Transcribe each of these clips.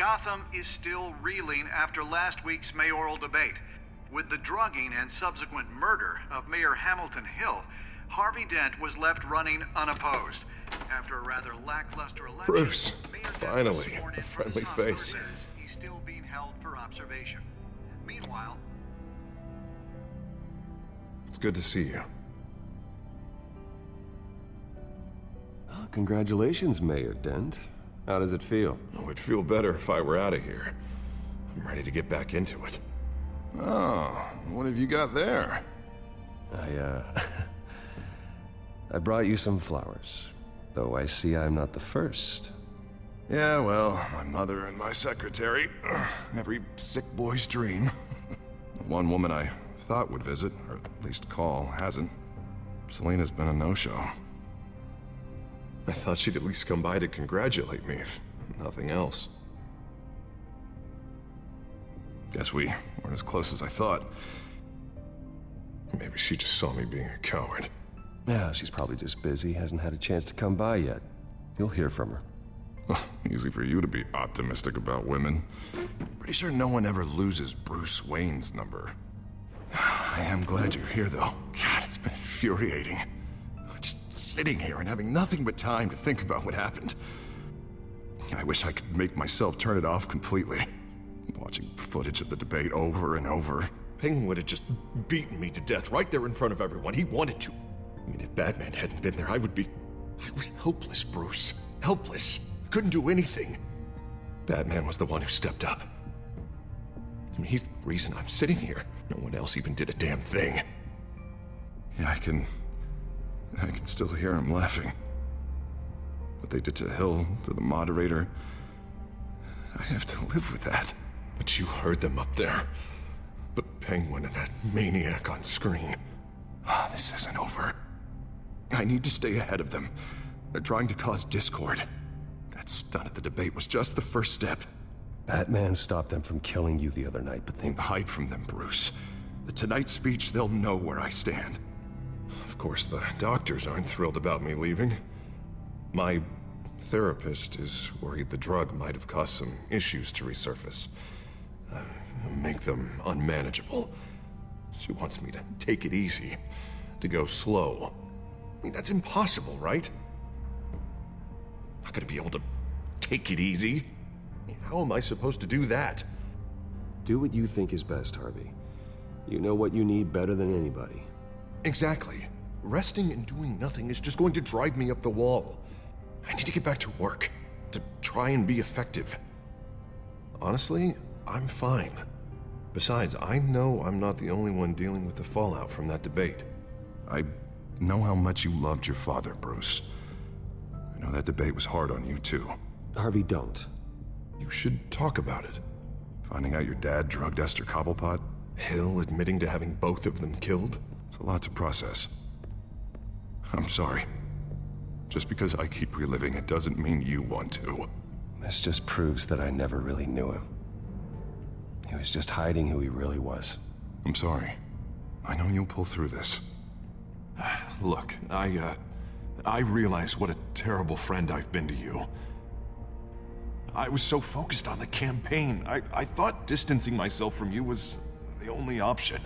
Gotham is still reeling after last week's mayoral debate. With the drugging and subsequent murder of Mayor Hamilton Hill, Harvey Dent was left running unopposed. After a rather lackluster election, Bruce, Mayor Dent was finally, sworn in a for his friendly hospital face. arrest. He's still being held for observation. Meanwhile, It's good to see you. Oh, congratulations, Mayor Dent. How does it feel? I would feel better if I were out of here. I'm ready to get back into it. Oh, what have you got there? I brought you some flowers. Though I see I'm not the first. Yeah, well, my mother and my secretary. Every sick boy's dream. The one woman I thought would visit, or at least call, hasn't. Selena's been a no-show. I thought she'd at least come by to congratulate me, if nothing else. Guess we weren't as close as I thought. Maybe she just saw me being a coward. Yeah, she's probably just busy, hasn't had a chance to come by yet. You'll hear from her. Easy for you to be optimistic about women. Pretty sure no one ever loses Bruce Wayne's number. I am glad you're here, though. God, it's been infuriating. Just sitting here and having nothing but time to think about what happened. I wish I could make myself turn it off completely. Watching footage of the debate over and over. Penguin would have just beaten me to death right there in front of everyone. He wanted to. I mean, if Batman hadn't been there, I was helpless, Bruce. Helpless. Couldn't do anything. Batman was the one who stepped up. I mean, he's the reason I'm sitting here. No one else even did a damn thing. Yeah, I can still hear him laughing. What they did to Hill, to the moderator. I have to live with that. But you heard them up there. The Penguin and that maniac on screen. This isn't over. I need to stay ahead of them. They're trying to cause discord. That stunt at the debate was just the first step. Batman stopped them from killing you the other night, but they... Don't hide from them, Bruce. The Tonight speech, they'll know where I stand. Of course, the doctors aren't thrilled about me leaving. My therapist is worried the drug might have caused some issues to resurface. Make them unmanageable. She wants me to take it easy, to go slow. I mean, that's impossible, right? I'm not gonna be able to take it easy. I mean, how am I supposed to do that? Do what you think is best, Harvey. You know what you need better than anybody. Exactly. Resting and doing nothing is just going to drive me up the wall. I need to get back to work, to try and be effective. Honestly, I'm fine. Besides, I know I'm not the only one dealing with the fallout from that debate. I know how much you loved your father, Bruce. I know that debate was hard on you, too. Harvey, don't. You should talk about it. Finding out your dad drugged Esther Cobblepot, Hill admitting to having both of them killed. It's a lot to process. I'm sorry. Just because I keep reliving it doesn't mean you want to. This just proves that I never really knew him. He was just hiding who he really was. I'm sorry. I know you'll pull through this. Look, I realize what a terrible friend I've been to you. I was so focused on the campaign. I thought distancing myself from you was the only option.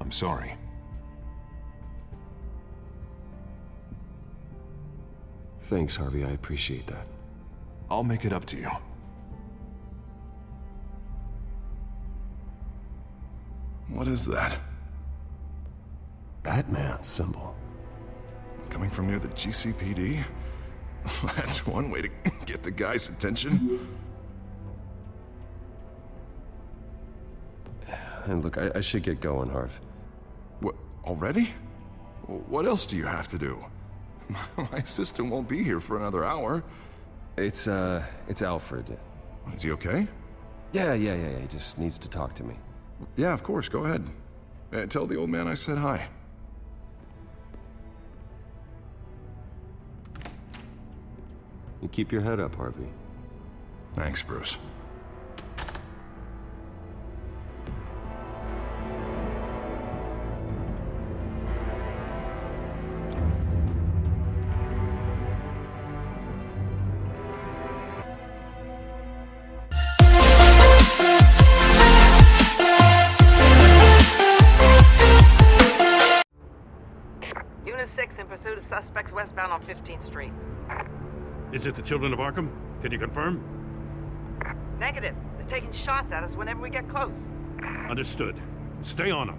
I'm sorry. Thanks, Harvey. I appreciate that. I'll make it up to you. What is that? Batman's symbol. Coming from near the GCPD? That's one way to get the guy's attention. And look, I should get going, Harv. What, already? What else do you have to do? My assistant won't be here for another hour. It's Alfred. Is he okay? Yeah, he just needs to talk to me. Yeah, of course, go ahead. Tell the old man I said hi. You keep your head up, Harvey. Thanks, Bruce. Unit 6 in pursuit of suspects westbound on 15th Street. Is it the Children of Arkham? Can you confirm? Negative. They're taking shots at us whenever we get close. Understood. Stay on them.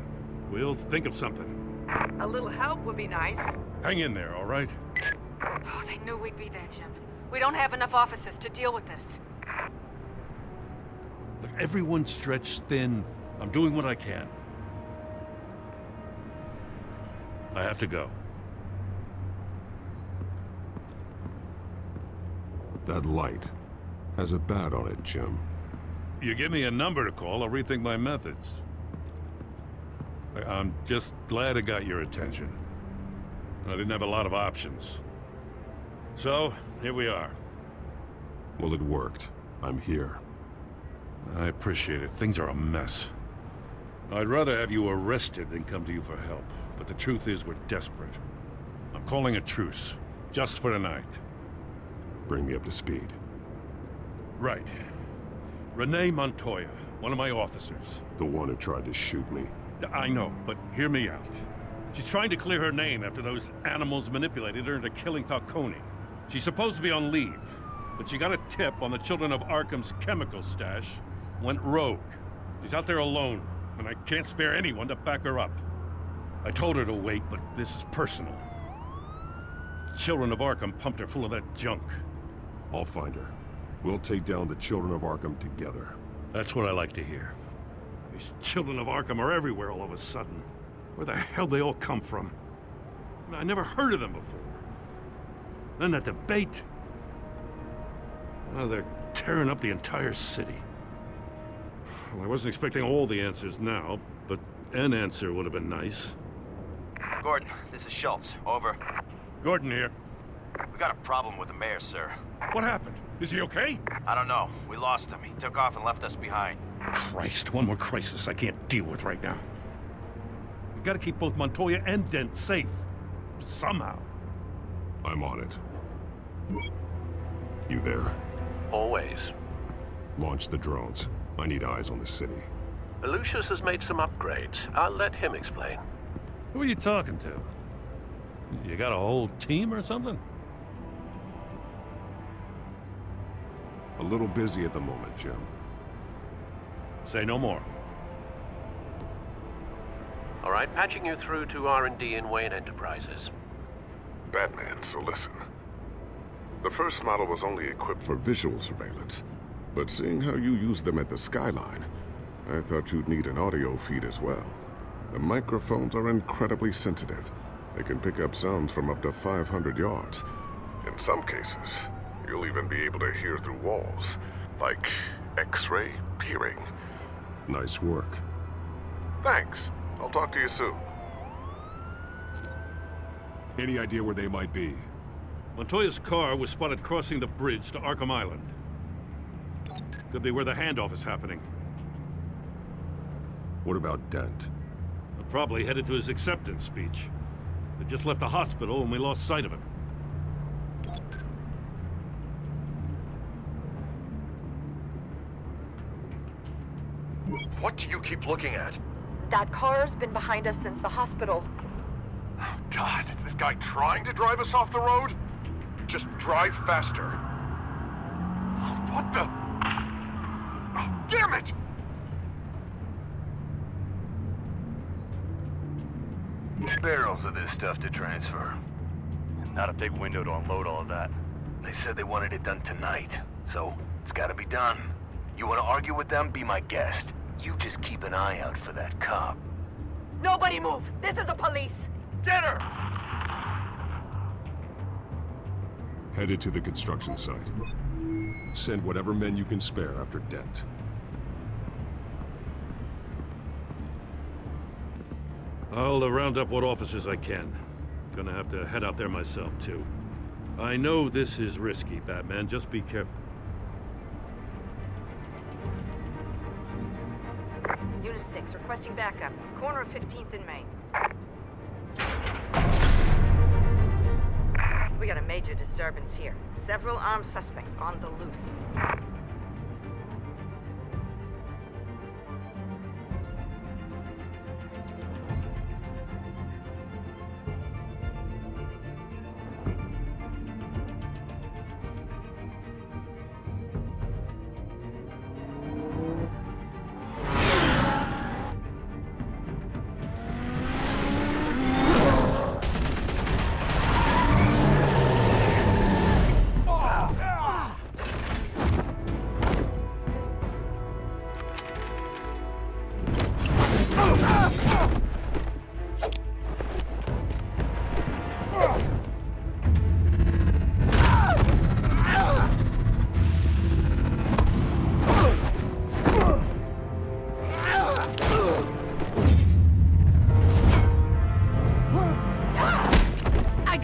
We'll think of something. A little help would be nice. Hang in there, all right? Oh, they knew we'd be there, Jim. We don't have enough officers to deal with this. Look, everyone's stretched thin. I'm doing what I can. I have to go. That light has a bat on it, Jim. You give me a number to call, I'll rethink my methods. I'm just glad it got your attention. I didn't have a lot of options. So, here we are. Well, it worked. I'm here. I appreciate it. Things are a mess. I'd rather have you arrested than come to you for help. But the truth is, we're desperate. I'm calling a truce. Just for tonight. Bring me up to speed. Right. Renee Montoya, one of my officers. The one who tried to shoot me. I know, but hear me out. She's trying to clear her name after those animals manipulated her into killing Falcone. She's supposed to be on leave, but she got a tip on the Children of Arkham's chemical stash, went rogue. She's out there alone, and I can't spare anyone to back her up. I told her to wait, but this is personal. The Children of Arkham pumped her full of that junk. I'll find her. We'll take down the Children of Arkham together. That's what I like to hear. These Children of Arkham are everywhere all of a sudden. Where the hell they all come from? I never heard of them before. Then that debate. Oh, they're tearing up the entire city. Well, I wasn't expecting all the answers now, but an answer would have been nice. Gordon, this is Schultz. Over. Gordon here. We got a problem with the mayor, sir. What happened? Is he okay? I don't know. We lost him. He took off and left us behind. Christ, one more crisis I can't deal with right now. We've got to keep both Montoya and Dent safe. Somehow. I'm on it. You there? Always. Launch the drones. I need eyes on the city. Lucius has made some upgrades. I'll let him explain. Who are you talking to? You got a whole team or something? A little busy at the moment, Jim. Say no more. All right, patching you through to R&D in Wayne Enterprises. Batman, so listen. The first model was only equipped for visual surveillance, but seeing how you use them at the Skyline, I thought you'd need an audio feed as well. The microphones are incredibly sensitive. They can pick up sounds from up to 500 yards. In some cases, you'll even be able to hear through walls, like X-ray peering. Nice work. Thanks. I'll talk to you soon. Any idea where they might be? Montoya's car was spotted crossing the bridge to Arkham Island. Could be where the handoff is happening. What about Dent? Probably headed to his acceptance speech. They just left the hospital and we lost sight of him. What do you keep looking at? That car's been behind us since the hospital. Oh, God, is this guy trying to drive us off the road? Just drive faster. Oh, what the? Oh, damn it! Barrels of this stuff to transfer. And not a big window to unload all of that. They said they wanted it done tonight, so it's gotta be done. You wanna argue with them? Be my guest. You just keep an eye out for that cop. Nobody move! This is the police! Get her! Headed to the construction site. Send whatever men you can spare after Dent. I'll round up what officers I can. Gonna have to head out there myself, too. I know this is risky, Batman. Just be careful. Unit 6, requesting backup. Corner of 15th and Main. We got a major disturbance here. Several armed suspects on the loose.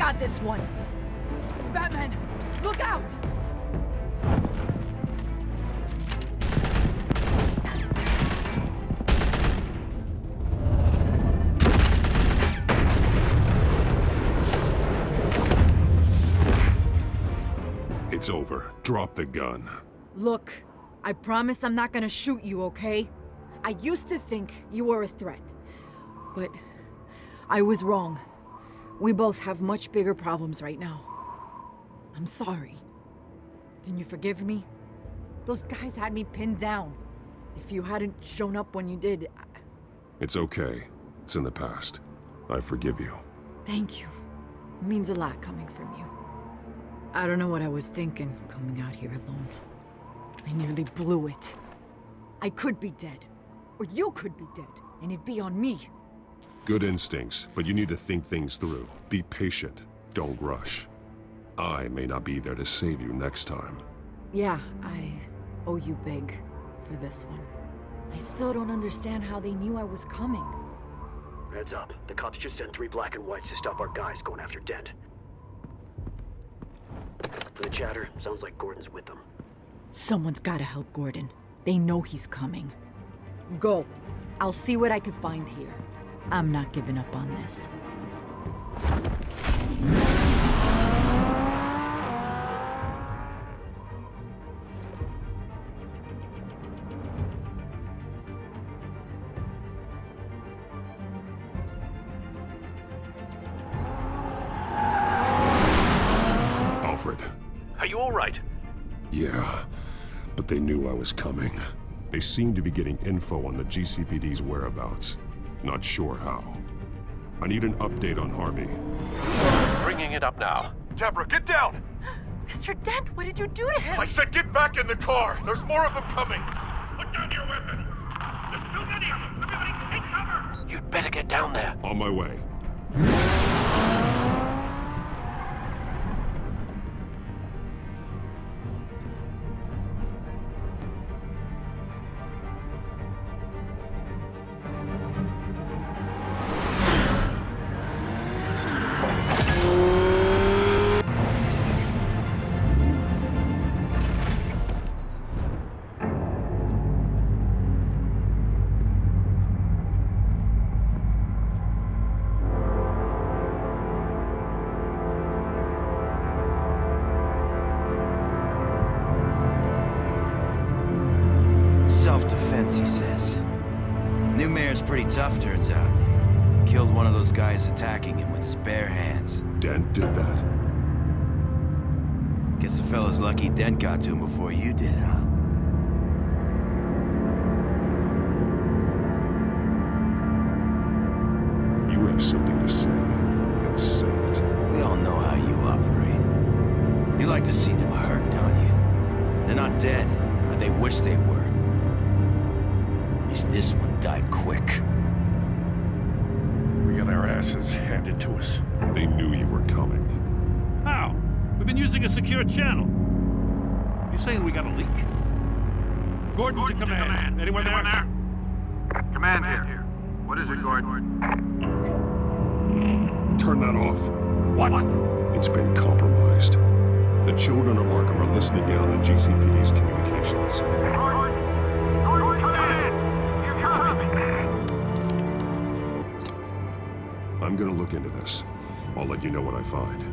got this one. Batman, look out! It's over. Drop the gun. Look, I promise I'm not gonna shoot you, okay? I used to think you were a threat, but I was wrong. We both have much bigger problems right now. I'm sorry. Can you forgive me? Those guys had me pinned down. If you hadn't shown up when you did, It's okay. It's in the past. I forgive you. Thank you. It means a lot coming from you. I don't know what I was thinking, coming out here alone. I nearly blew it. I could be dead. Or you could be dead, and it'd be on me. Good instincts, but you need to think things through. Be patient. Don't rush. I may not be there to save you next time. Yeah, I owe you big for this one. I still don't understand how they knew I was coming. Heads up. The cops just sent 3 black and whites to stop our guys going after Dent. From the chatter, sounds like Gordon's with them. Someone's gotta help Gordon. They know he's coming. Go. I'll see what I can find here. I'm not giving up on this. Alfred. Are you all right? Yeah, but they knew I was coming. They seem to be getting info on the GCPD's whereabouts. Not sure how. I need an update on Harvey. Bringing it up now. Deborah, get down! Mr. Dent, what did you do to him? I said get back in the car! There's more of them coming! Put down your weapon! There's too many of them! Everybody take cover! You'd better get down there. On my way. Self-defense, he says. New mayor's pretty tough, turns out. Killed one of those guys attacking him with his bare hands. Dent did that? Guess the fella's lucky Dent got to him before you did, huh? You have something to say. Then say it. We all know how you operate. You like to see them hurt, don't you? They're not dead, but they wish they were. At least this one died quick. We got our asses handed to us. They knew you were coming. How? We've been using a secure channel. You saying we got a leak? Gordon to command. Anyone there? Command here. What is it, Gordon? Turn that off. What? It's been compromised. The children of Arkham are listening in on the GCPD's communications. Gordon, come in! You copy? I'm gonna look into this. I'll let you know what I find.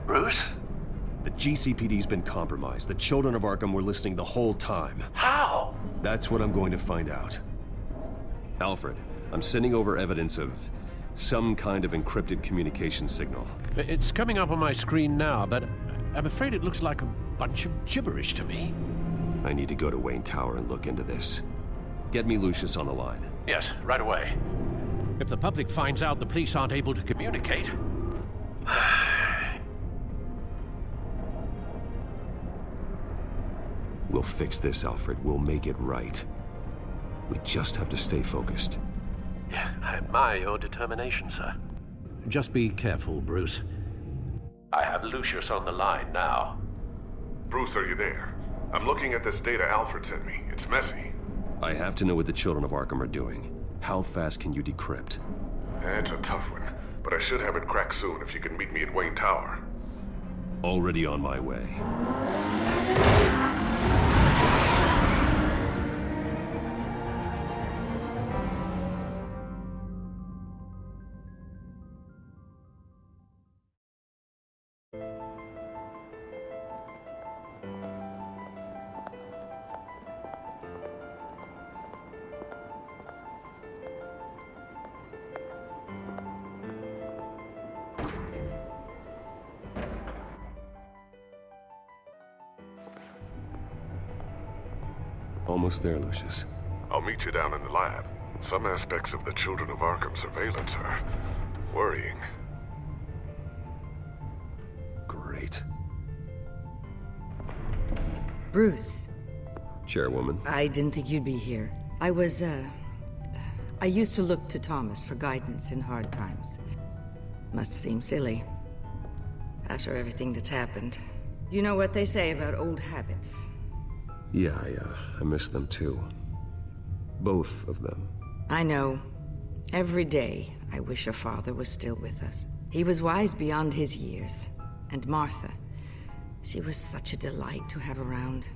Bruce? The GCPD's been compromised. The children of Arkham were listening the whole time. How? That's what I'm going to find out. Alfred, I'm sending over evidence of some kind of encrypted communication signal. It's coming up on my screen now, but I'm afraid it looks like a bunch of gibberish to me. I need to go to Wayne Tower and look into this. Get me Lucius on the line. Yes, right away. If the public finds out the police aren't able to communicate... We'll fix this, Alfred. We'll make it right. We just have to stay focused. Yeah, I admire your determination, sir. Just be careful, Bruce. I have Lucius on the line now. Bruce, are you there? I'm looking at this data Alfred sent me. It's messy. I have to know what the children of Arkham are doing. How fast can you decrypt? It's a tough one, but I should have it cracked soon if you can meet me at Wayne Tower. Already on my way. Almost there, Lucius. I'll meet you down in the lab. Some aspects of the Children of Arkham surveillance are worrying. Great. Bruce. Chairwoman. I didn't think you'd be here. I used to look to Thomas for guidance in hard times. Must seem silly. After everything that's happened. You know what they say about old habits. Yeah, I miss them too. Both of them. I know. Every day, I wish your father was still with us. He was wise beyond his years. And Martha, she was such a delight to have around.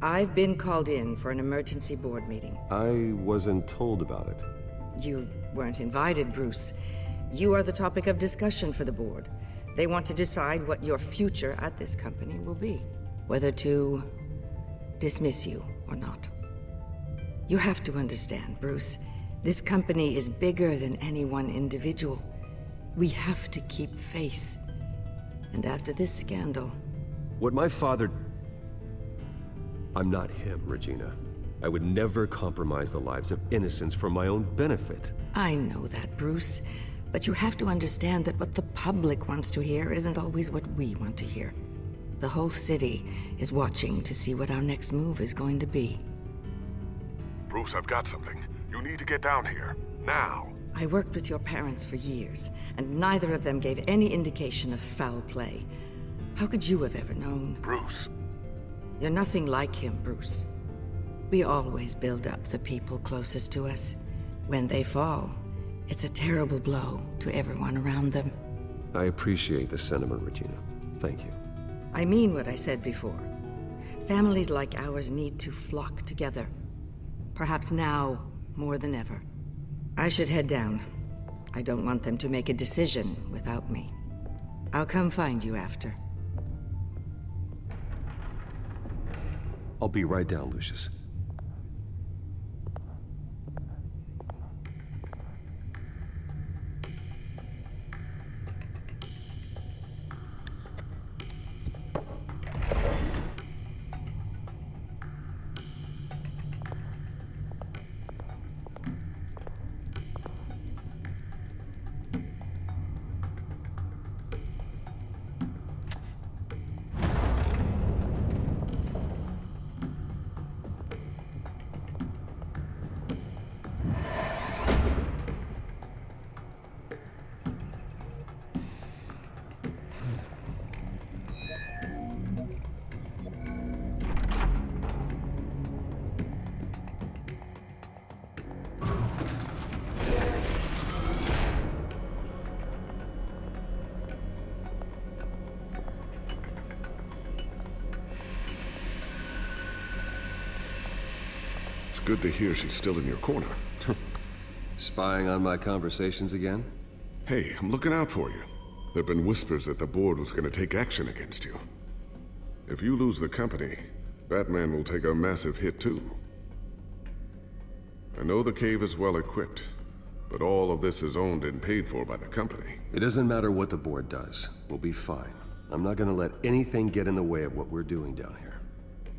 I've been called in for an emergency board meeting. I wasn't told about it. You weren't invited, Bruce. You are the topic of discussion for the board. They want to decide what your future at this company will be. Whether to dismiss you or not. You have to understand, Bruce. This company is bigger than any one individual. We have to keep face. And after this scandal... What my father... I'm not him, Regina. I would never compromise the lives of innocents for my own benefit. I know that, Bruce. But you have to understand that what the public wants to hear isn't always what we want to hear. The whole city is watching to see what our next move is going to be. Bruce, I've got something. You need to get down here. Now. I worked with your parents for years, and neither of them gave any indication of foul play. How could you have ever known? Bruce. You're nothing like him, Bruce. We always build up the people closest to us. When they fall, it's a terrible blow to everyone around them. I appreciate the sentiment, Regina. Thank you. I mean what I said before. Families like ours need to flock together. Perhaps now, more than ever. I should head down. I don't want them to make a decision without me. I'll come find you after. I'll be right down, Lucius. It's good to hear she's still in your corner. Spying on my conversations again? Hey, I'm looking out for you. There've been whispers that the board was going to take action against you. If you lose the company, Batman will take a massive hit too. I know the cave is well equipped, but all of this is owned and paid for by the company. It doesn't matter what the board does. We'll be fine. I'm not gonna let anything get in the way of what we're doing down here.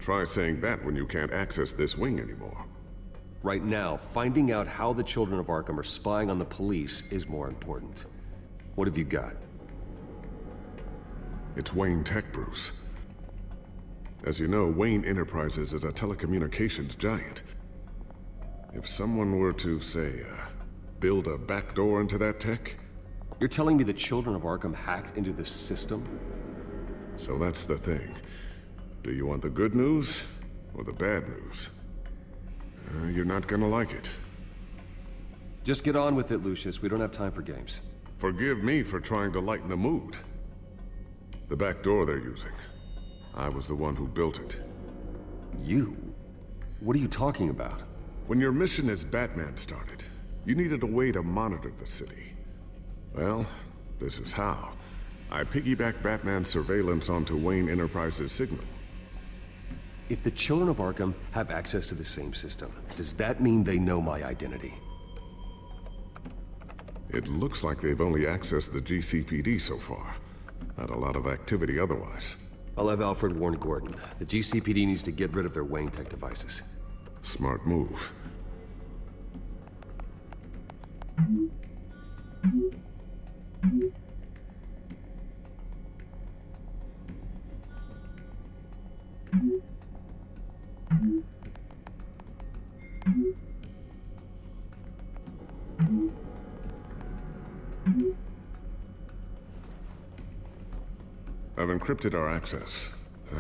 Try saying that when you can't access this wing anymore. Right now, finding out how the children of Arkham are spying on the police is more important. What have you got? It's Wayne Tech, Bruce. As you know, Wayne Enterprises is a telecommunications giant. If someone were to, say, build a backdoor into that tech... You're telling me the Children of Arkham hacked into the system? So that's the thing. Do you want the good news or the bad news? You're not gonna like it. Just get on with it, Lucius. We don't have time for games. Forgive me for trying to lighten the mood. The back door they're using. I was the one who built it. You? What are you talking about? When your mission as Batman started, you needed a way to monitor the city. Well, this is how. I piggybacked Batman's surveillance onto Wayne Enterprises' signal. If the Children of Arkham have access to the same system, does that mean they know my identity? It looks like they've only accessed the GCPD so far. Not a lot of activity otherwise. I'll have Alfred warn Gordon. The GCPD needs to get rid of their Wayne Tech devices. Smart move. I've encrypted our access.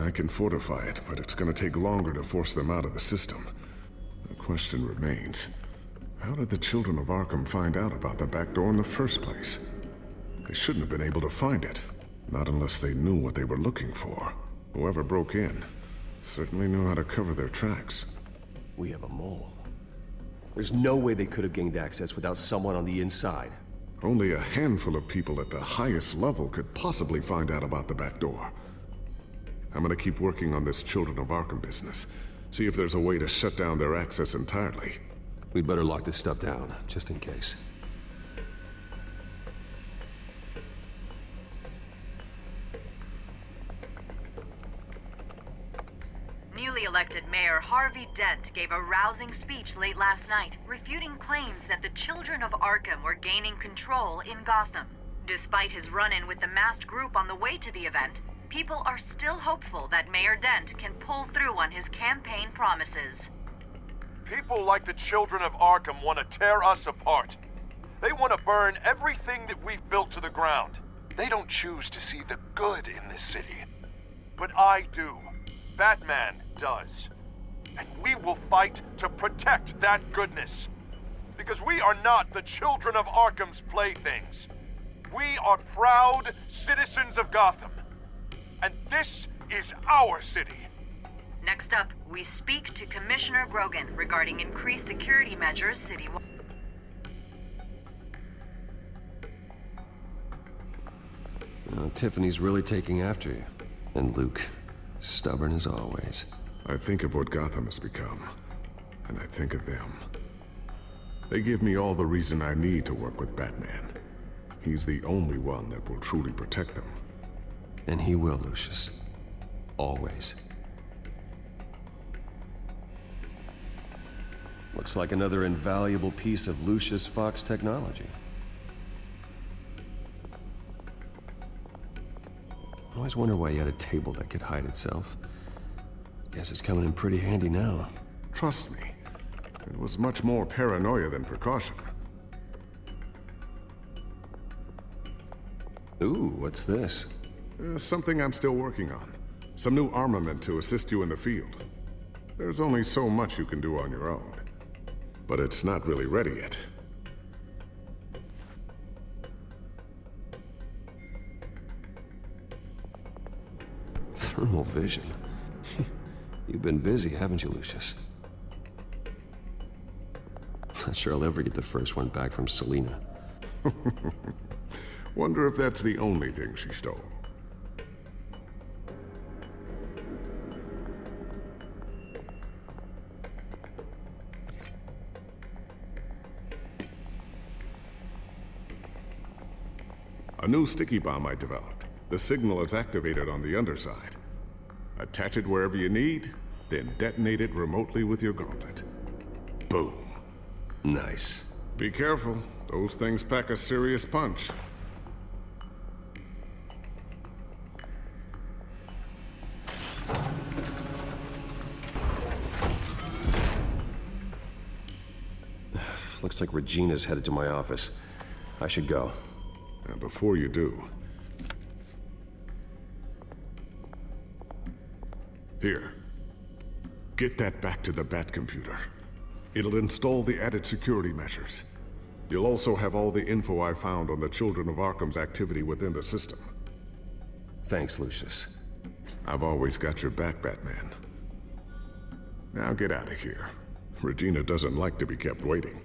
I can fortify it, but it's gonna take longer to force them out of the system. The question remains, how did the Children of Arkham find out about the back door in the first place? They shouldn't have been able to find it. Not unless they knew what they were looking for. Whoever broke in certainly knew how to cover their tracks. We have a mole. There's no way they could have gained access without someone on the inside. Only a handful of people at the highest level could possibly find out about the back door. I'm gonna keep working on this Children of Arkham business. See if there's a way to shut down their access entirely. We'd better lock this stuff down, just in case. Newly elected Mayor Harvey Dent gave a rousing speech late last night, refuting claims that the Children of Arkham were gaining control in Gotham. Despite his run-in with the masked group on the way to the event, people are still hopeful that Mayor Dent can pull through on his campaign promises. People like the Children of Arkham want to tear us apart. They want to burn everything that we've built to the ground. They don't choose to see the good in this city. But I do. Batman does. And we will fight to protect that goodness. Because we are not the Children of Arkham's playthings. We are proud citizens of Gotham. And this is our city. Next up, we speak to Commissioner Grogan regarding increased security measures citywide. Tiffany's really taking after you. And Luke, stubborn as always. I think of what Gotham has become, and I think of them. They give me all the reason I need to work with Batman. He's the only one that will truly protect them. And he will, Lucius. Always. Looks like another invaluable piece of Lucius Fox technology. I always wonder why you had a table that could hide itself. Guess it's coming in pretty handy now. Trust me, it was much more paranoia than precaution. Ooh, what's this? Something I'm still working on. Some new armament to assist you in the field. There's only so much you can do on your own. But it's not really ready yet. Thermal vision. You've been busy, haven't you, Lucius? Not sure I'll ever get the first one back from Selina. Wonder if that's the only thing she stole. A new sticky bomb I developed. The signal is activated on the underside. Attach it wherever you need, then detonate it remotely with your gauntlet. Boom. Nice. Be careful. Those things pack a serious punch. Looks like Regina's headed to my office. I should go. And before you do... Here. Get that back to the Bat computer. It'll install the added security measures. You'll also have all the info I found on the Children of Arkham's activity within the system. Thanks, Lucius. I've always got your back, Batman. Now get out of here. Regina doesn't like to be kept waiting.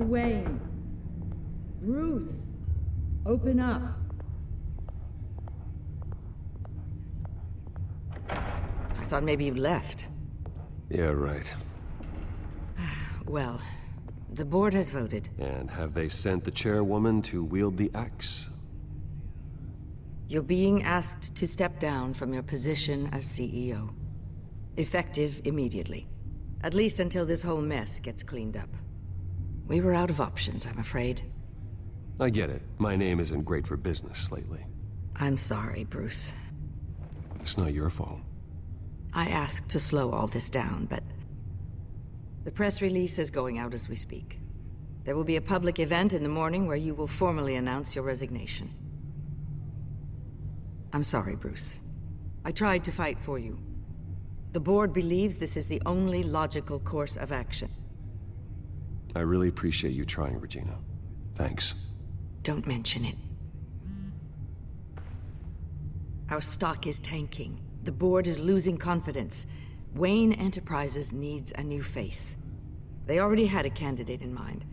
Mr. Wayne. Bruce. Open up. I thought maybe you left. Yeah, right. Well, the board has voted. And have they sent the chairwoman to wield the axe? You're being asked to step down from your position as CEO. Effective immediately. At least until this whole mess gets cleaned up. We were out of options, I'm afraid. I get it. My name isn't great for business lately. I'm sorry, Bruce. It's not your fault. I asked to slow all this down, but... the press release is going out as we speak. There will be a public event in the morning where you will formally announce your resignation. I'm sorry, Bruce. I tried to fight for you. The board believes this is the only logical course of action. I really appreciate you trying, Regina. Thanks. Don't mention it. Our stock is tanking. The board is losing confidence. Wayne Enterprises needs a new face. They already had a candidate in mind.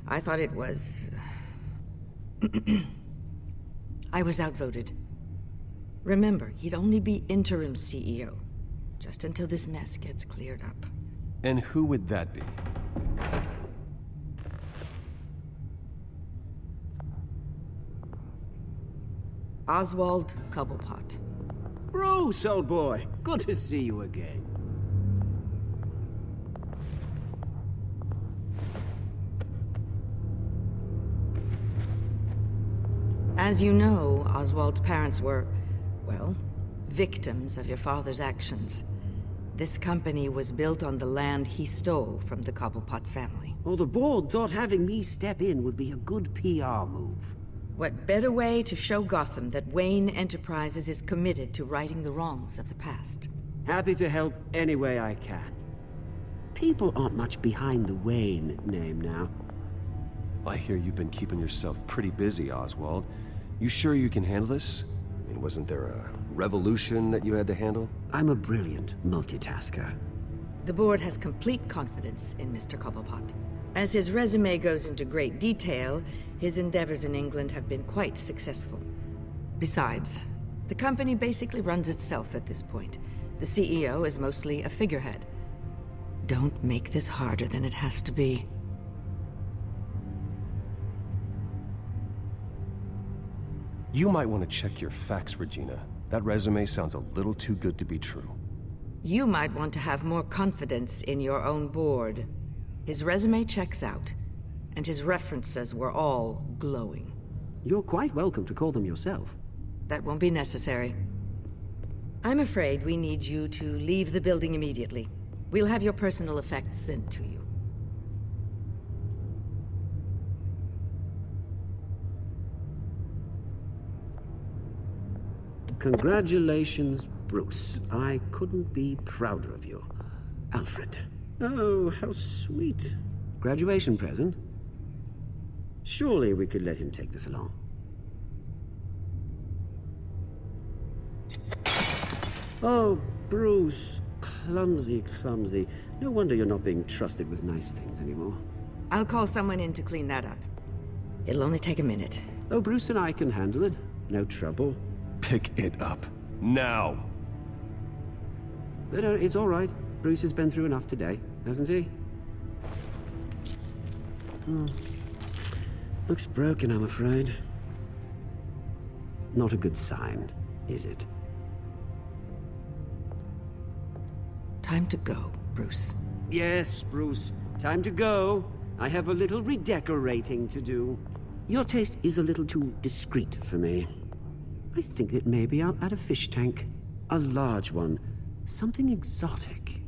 I thought it was... I was outvoted. Remember, he'd only be interim CEO. Just until this mess gets cleared up. And who would that be? Oswald Cobblepot. Bruce, old boy. Good to see you again. As you know, Oswald's parents were, well, victims of your father's actions. This company was built on the land he stole from the Cobblepot family. Well, the board thought having me step in would be a good PR move. What better way to show Gotham that Wayne Enterprises is committed to righting the wrongs of the past? Happy to help any way I can. People aren't much behind the Wayne name now. I hear you've been keeping yourself pretty busy, Oswald. You sure you can handle this? I mean, wasn't there a revolution that you had to handle? I'm a brilliant multitasker. The board has complete confidence in Mr. Cobblepot. As his resume goes into great detail, his endeavors in England have been quite successful. Besides, the company basically runs itself at this point. The CEO is mostly a figurehead. Don't make this harder than it has to be. You might want to check your facts, Regina. That resume sounds a little too good to be true. You might want to have more confidence in your own board. His resume checks out, and his references were all glowing. You're quite welcome to call them yourself. That won't be necessary. I'm afraid we need you to leave the building immediately. We'll have your personal effects sent to you. Congratulations, Bruce. I couldn't be prouder of you. Alfred. Oh, how sweet. Graduation present? Surely we could let him take this along. Oh, Bruce. Clumsy, clumsy. No wonder you're not being trusted with nice things anymore. I'll call someone in to clean that up. It'll only take a minute. Oh, Bruce and I can handle it. No trouble. Pick it up. Now! No, it's all right. Bruce has been through enough today, hasn't he? Looks broken, I'm afraid. Not a good sign, is it? Time to go, Bruce. Yes, Bruce. Time to go. I have a little redecorating to do. Your taste is a little too discreet for me. I think that maybe I'll add a fish tank. A large one. Something exotic.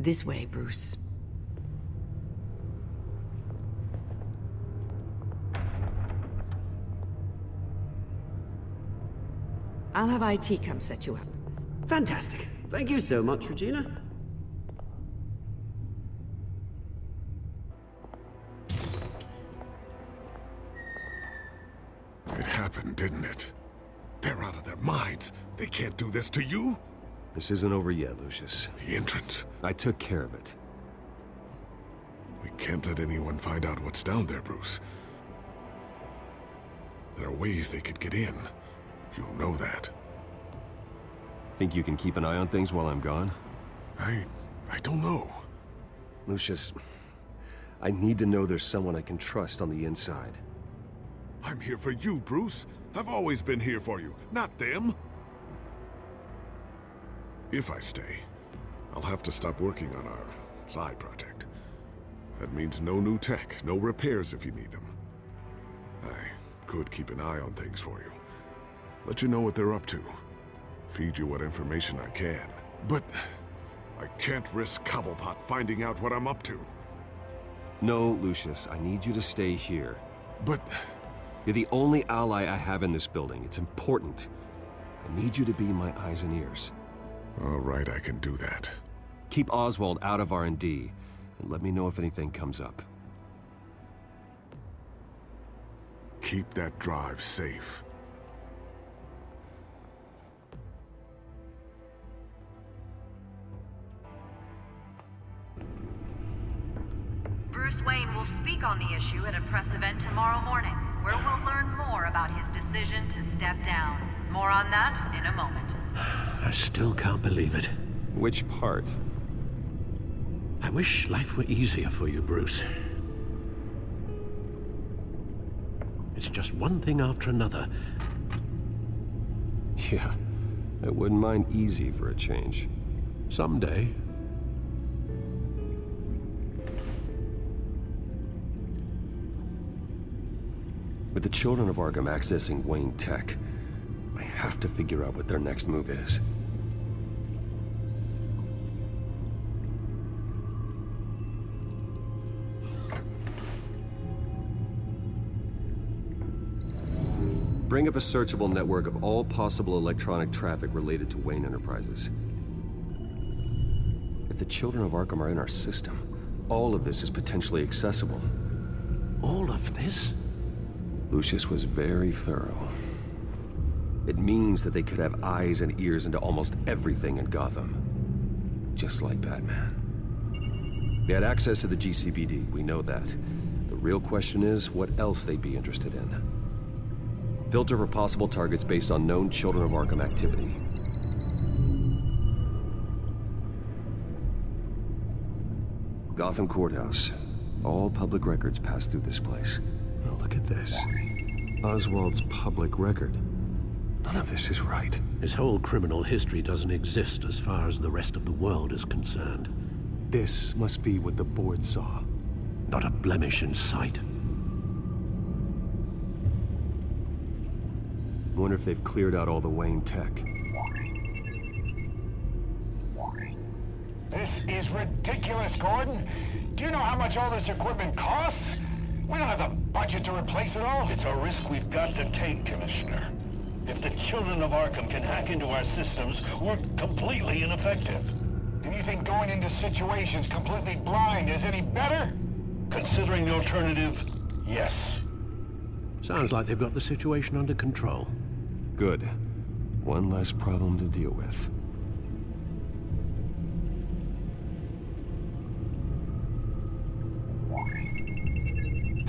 This way, Bruce. I'll have IT come set you up. Fantastic. Thank you so much, Regina. It happened, didn't it? They're out of their minds. They can't do this to you. This isn't over yet, Lucius. The entrance. I took care of it. We can't let anyone find out what's down there, Bruce. There are ways they could get in. You know that. Think you can keep an eye on things while I'm gone? I don't know. Lucius, I need to know there's someone I can trust on the inside. I'm here for you, Bruce. I've always been here for you, not them. If I stay, I'll have to stop working on our side project. That means no new tech, no repairs if you need them. I could keep an eye on things for you. Let you know what they're up to. Feed you what information I can. But I can't risk Cobblepot finding out what I'm up to. No, Lucius, I need you to stay here. But... You're the only ally I have in this building. It's important. I need you to be my eyes and ears. All right, I can do that. Keep Oswald out of R&D, and let me know if anything comes up. Keep that drive safe. Bruce Wayne will speak on the issue at a press event tomorrow morning, where we'll learn more about his decision to step down. More on that in a moment. I still can't believe it. Which part? I wish life were easier for you, Bruce. It's just one thing after another. Yeah, I wouldn't mind easy for a change. Someday. With the children of Arkham accessing Wayne Tech, I have to figure out what their next move is. Bring up a searchable network of all possible electronic traffic related to Wayne Enterprises. If the children of Arkham are in our system, all of this is potentially accessible. All of this? Lucius was very thorough. It means that they could have eyes and ears into almost everything in Gotham. Just like Batman. They had access to the GCPD, we know that. The real question is, what else they'd be interested in. Filter for possible targets based on known Children of Arkham activity. Gotham Courthouse. All public records pass through this place. Oh, look at this. Oswald's public record. None of this is right. His whole criminal history doesn't exist as far as the rest of the world is concerned. This must be what the board saw. Not a blemish in sight. I wonder if they've cleared out all the Wayne tech. This is ridiculous, Gordon. Do you know how much all this equipment costs? We don't have the budget to replace it all. It's a risk we've got to take, Commissioner. If the children of Arkham can hack into our systems, we're completely ineffective. And you think going into situations completely blind is any better? Considering the alternative, yes. Sounds like they've got the situation under control. Good. One less problem to deal with.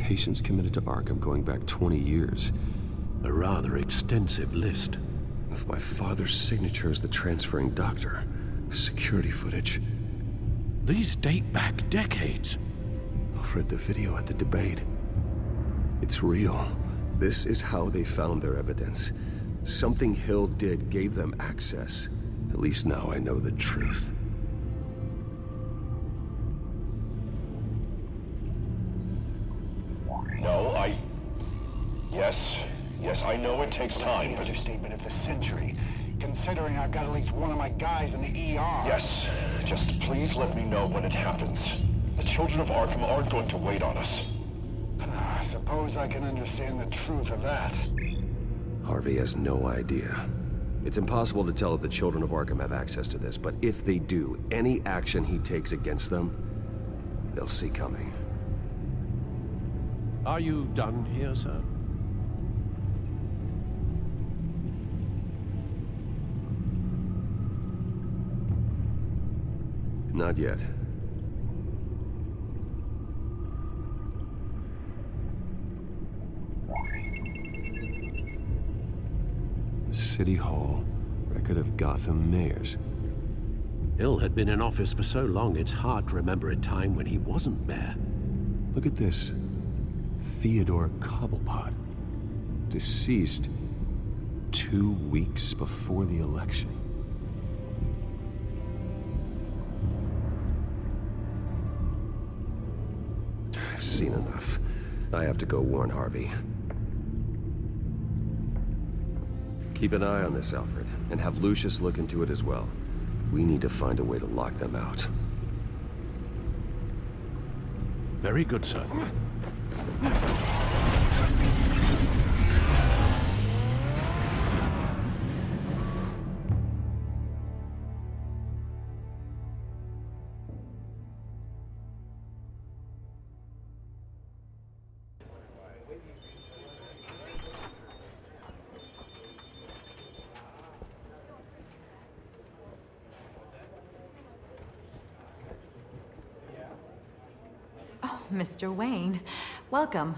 patients committed to Arkham going back 20 years. A rather extensive list. With my father's signature as the transferring doctor. Security footage. These date back decades. Alfred, the video at the debate. It's real. This is how they found their evidence. Something Hill did gave them access. At least now I know the truth. No, Yes, I know it takes time, That's but... the understatement of the century, considering I've got at least one of my guys in the ER. Yes, just please let me know when it happens. The children of Arkham aren't going to wait on us. I suppose I can understand the truth of that. Harvey has no idea. It's impossible to tell if the children of Arkham have access to this, but if they do, any action he takes against them, they'll see coming. Are you done here, sir? Not yet. City Hall, record of Gotham mayors. Hill had been in office for so long, it's hard to remember a time when he wasn't mayor. Look at this. Theodore Cobblepot. Deceased 2 weeks before the election. I've seen enough. I have to go warn Harvey. Keep an eye on this, Alfred, and have Lucius look into it as well. We need to find a way to lock them out. Very good, sir. Mr. Wayne, welcome.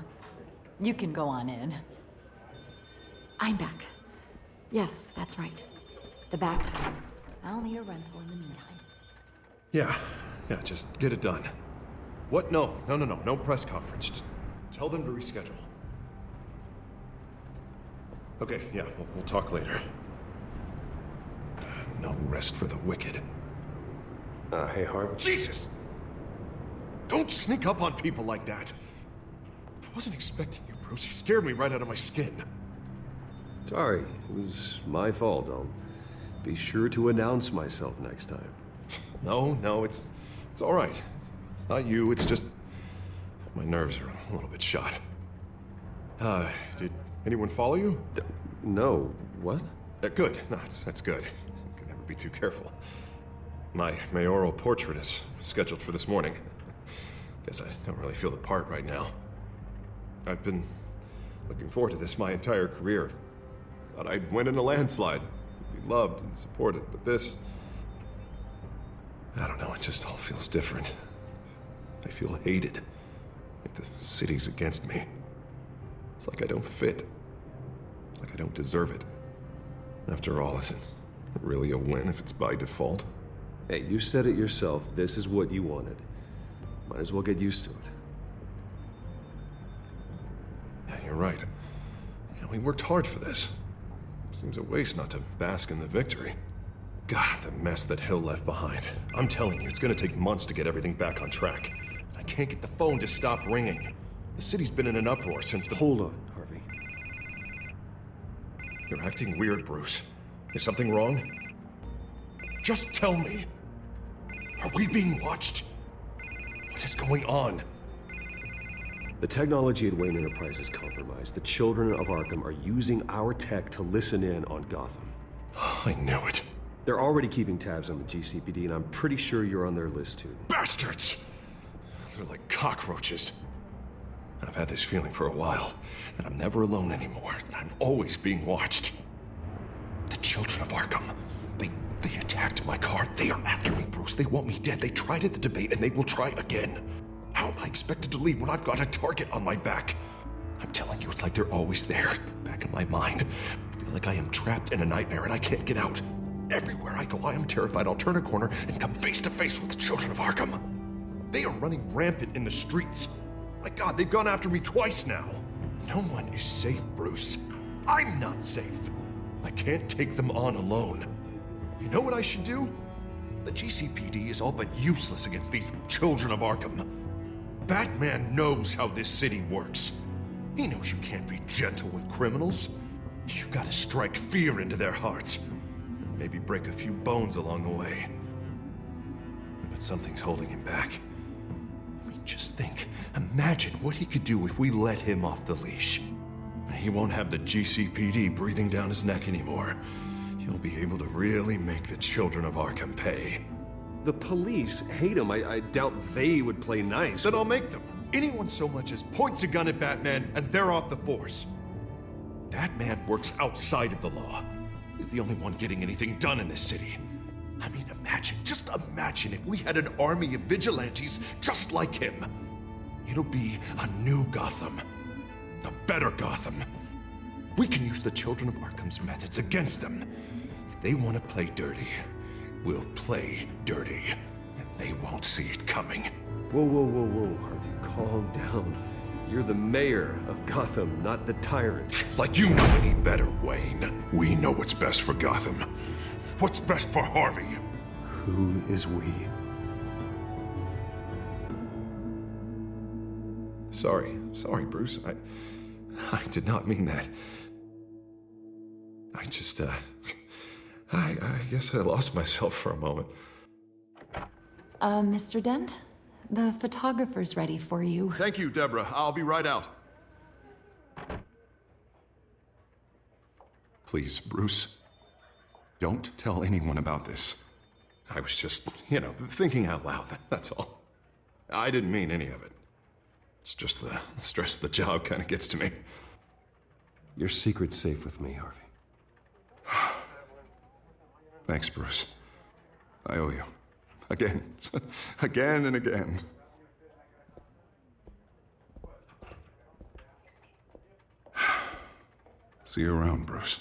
You can go on in. I'm back. Yes, that's right. The back time. I'll need a rental in the meantime. Yeah, just get it done. What? No press conference. Just tell them to reschedule. Okay, yeah, we'll talk later. No rest for the wicked. Hey, Harvey. Jesus! Don't sneak up on people like that. I wasn't expecting you, Bruce. You scared me right out of my skin. Sorry, it was my fault. I'll be sure to announce myself next time. No, it's all right. It's not you, it's just my nerves are a little bit shot. Did anyone follow you? No. What? Good. No, that's good. Can never be too careful. My mayoral portrait is scheduled for this morning. Guess I don't really feel the part right now. I've been looking forward to this my entire career. Thought I'd win in a landslide, be loved and supported, but this... I don't know, it just all feels different. I feel hated, like the city's against me. It's like I don't fit, like I don't deserve it. After all, is it really a win if it's by default? Hey, you said it yourself. This is what you wanted. Might as well get used to it. Yeah, you're right. Yeah, we worked hard for this. Seems a waste not to bask in the victory. God, the mess that Hill left behind. I'm telling you, it's gonna take months to get everything back on track. I can't get the phone to stop ringing. The city's been in an uproar since the... Hold on, Harvey. You're acting weird, Bruce. Is something wrong? Just tell me. Are we being watched? What is going on? The technology at Wayne Enterprise is compromised. The children of Arkham are using our tech to listen in on Gotham. I knew it. They're already keeping tabs on the GCPD, and I'm pretty sure you're on their list too. Bastards! They're like cockroaches. I've had this feeling for a while, that I'm never alone anymore, that I'm always being watched. The children of Arkham, they attacked my car. They are after me, Bruce. They want me dead. They tried at the debate, and they will try again. How am I expected to leave when I've got a target on my back? I'm telling you, it's like they're always there, back in my mind. I feel like I am trapped in a nightmare and I can't get out. Everywhere I go, I am terrified I'll turn a corner and come face to face with the children of Arkham. They are running rampant in the streets. My God, they've gone after me twice now. No one is safe, Bruce. I'm not safe. I can't take them on alone. You know what I should do? The GCPD is all but useless against these children of Arkham. Batman knows how this city works. He knows you can't be gentle with criminals. You've got to strike fear into their hearts. Maybe break a few bones along the way. But something's holding him back. I mean, just think. Imagine what he could do if we let him off the leash. He won't have the GCPD breathing down his neck anymore. He'll be able to really make the children of Arkham pay. The police hate him. I doubt they would play nice. Then I'll make them. Anyone so much as points a gun at Batman, and they're off the force. Batman works outside of the law. He's the only one getting anything done in this city. I mean, just imagine if we had an army of vigilantes just like him. It'll be a new Gotham. A better Gotham. We can use the children of Arkham's methods against them. If they want to play dirty, we'll play dirty. And they won't see it coming. Whoa, Harvey, calm down. You're the mayor of Gotham, not the tyrant. Like you know any better, Wayne. We know what's best for Gotham. What's best for Harvey? Who is we? Sorry, Bruce. I did not mean that. I just, I guess I lost myself for a moment. Mr. Dent? The photographer's ready for you. Thank you, Deborah. I'll be right out. Please, Bruce, don't tell anyone about this. I was just, thinking out loud, that's all. I didn't mean any of it. It's just the stress of the job kind of gets to me. Your secret's safe with me, Harvey. Thanks, Bruce. I owe you. Again. Again and again. See you around, Bruce.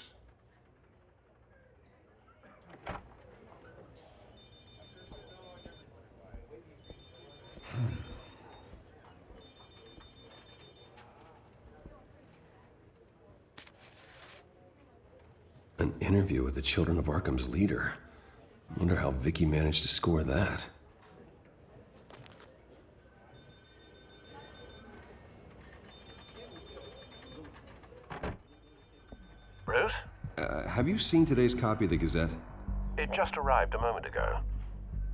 An interview with the Children of Arkham's leader. Wonder how Vicky managed to score that. Bruce? Have you seen today's copy of the Gazette? It just arrived a moment ago.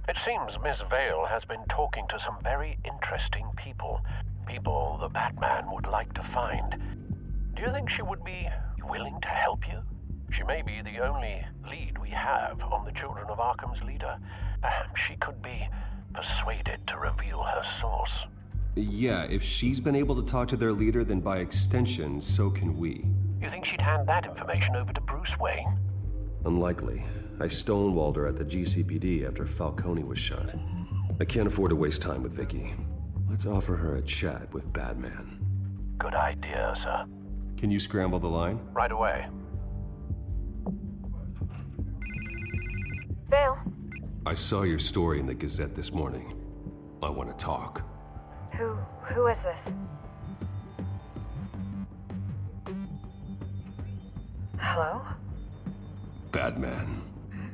It seems Miss Vale has been talking to some very interesting people. People the Batman would like to find. Do you think she would be willing to help you? She may be the only lead we have on the Children of Arkham's leader. Perhaps she could be persuaded to reveal her source. Yeah, if she's been able to talk to their leader, then by extension, so can we. You think she'd hand that information over to Bruce Wayne? Unlikely. I stonewalled her at the GCPD after Falcone was shot. I can't afford to waste time with Vicky. Let's offer her a chat with Batman. Good idea, sir. Can you scramble the line? Right away. Vale. I saw your story in the Gazette this morning. I want to talk. Who is this? Hello? Batman.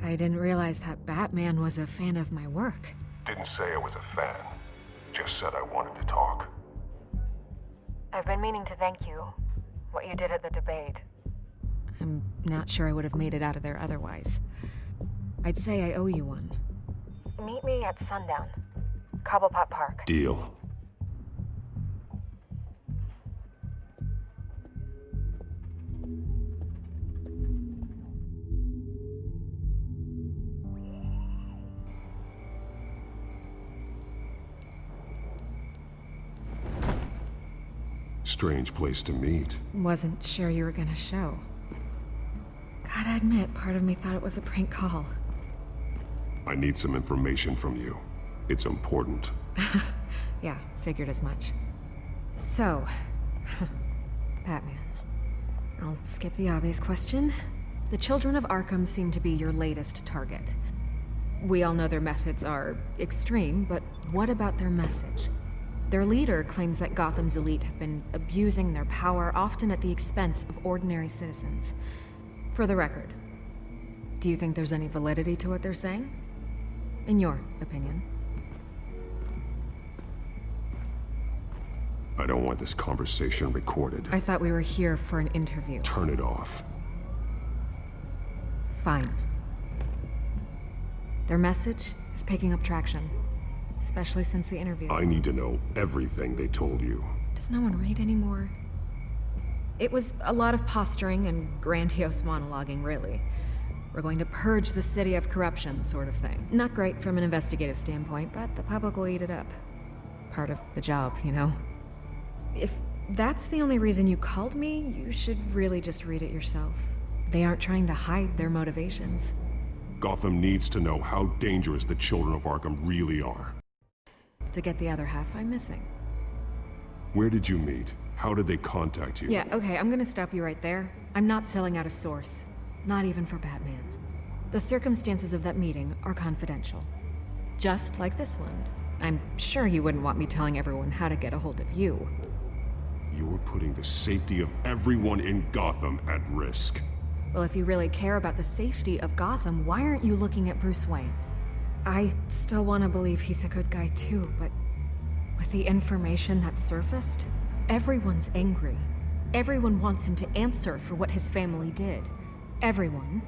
I didn't realize that Batman was a fan of my work. Didn't say I was a fan. Just said I wanted to talk. I've been meaning to thank you. What you did at the debate. I'm not sure I would have made it out of there otherwise. I'd say I owe you one. Meet me at sundown. Cobblepot Park. Deal. Strange place to meet. Wasn't sure you were gonna show. Gotta admit, part of me thought it was a prank call. I need some information from you. It's important. Yeah, figured as much. So, Batman. I'll skip the obvious question. The children of Arkham seem to be your latest target. We all know their methods are extreme, but what about their message? Their leader claims that Gotham's elite have been abusing their power, often at the expense of ordinary citizens. For the record, do you think there's any validity to what they're saying? In your opinion? I don't want this conversation recorded. I thought we were here for an interview. Turn it off. Fine. Their message is picking up traction, especially since the interview. I need to know everything they told you. Does no one read anymore? It was a lot of posturing and grandiose monologuing, really. We're going to purge the city of corruption, sort of thing. Not great from an investigative standpoint, but the public will eat it up. Part of the job, you know? If that's the only reason you called me, you should really just read it yourself. They aren't trying to hide their motivations. Gotham needs to know how dangerous the children of Arkham really are. To get the other half, I'm missing. Where did you meet? How did they contact you? Yeah, okay, I'm gonna stop you right there. I'm not selling out a source. Not even for Batman. The circumstances of that meeting are confidential. Just like this one. I'm sure you wouldn't want me telling everyone how to get a hold of you. You're putting the safety of everyone in Gotham at risk. Well, if you really care about the safety of Gotham, why aren't you looking at Bruce Wayne? I still want to believe he's a good guy too, but with the information that surfaced, everyone's angry. Everyone wants him to answer for what his family did. Everyone,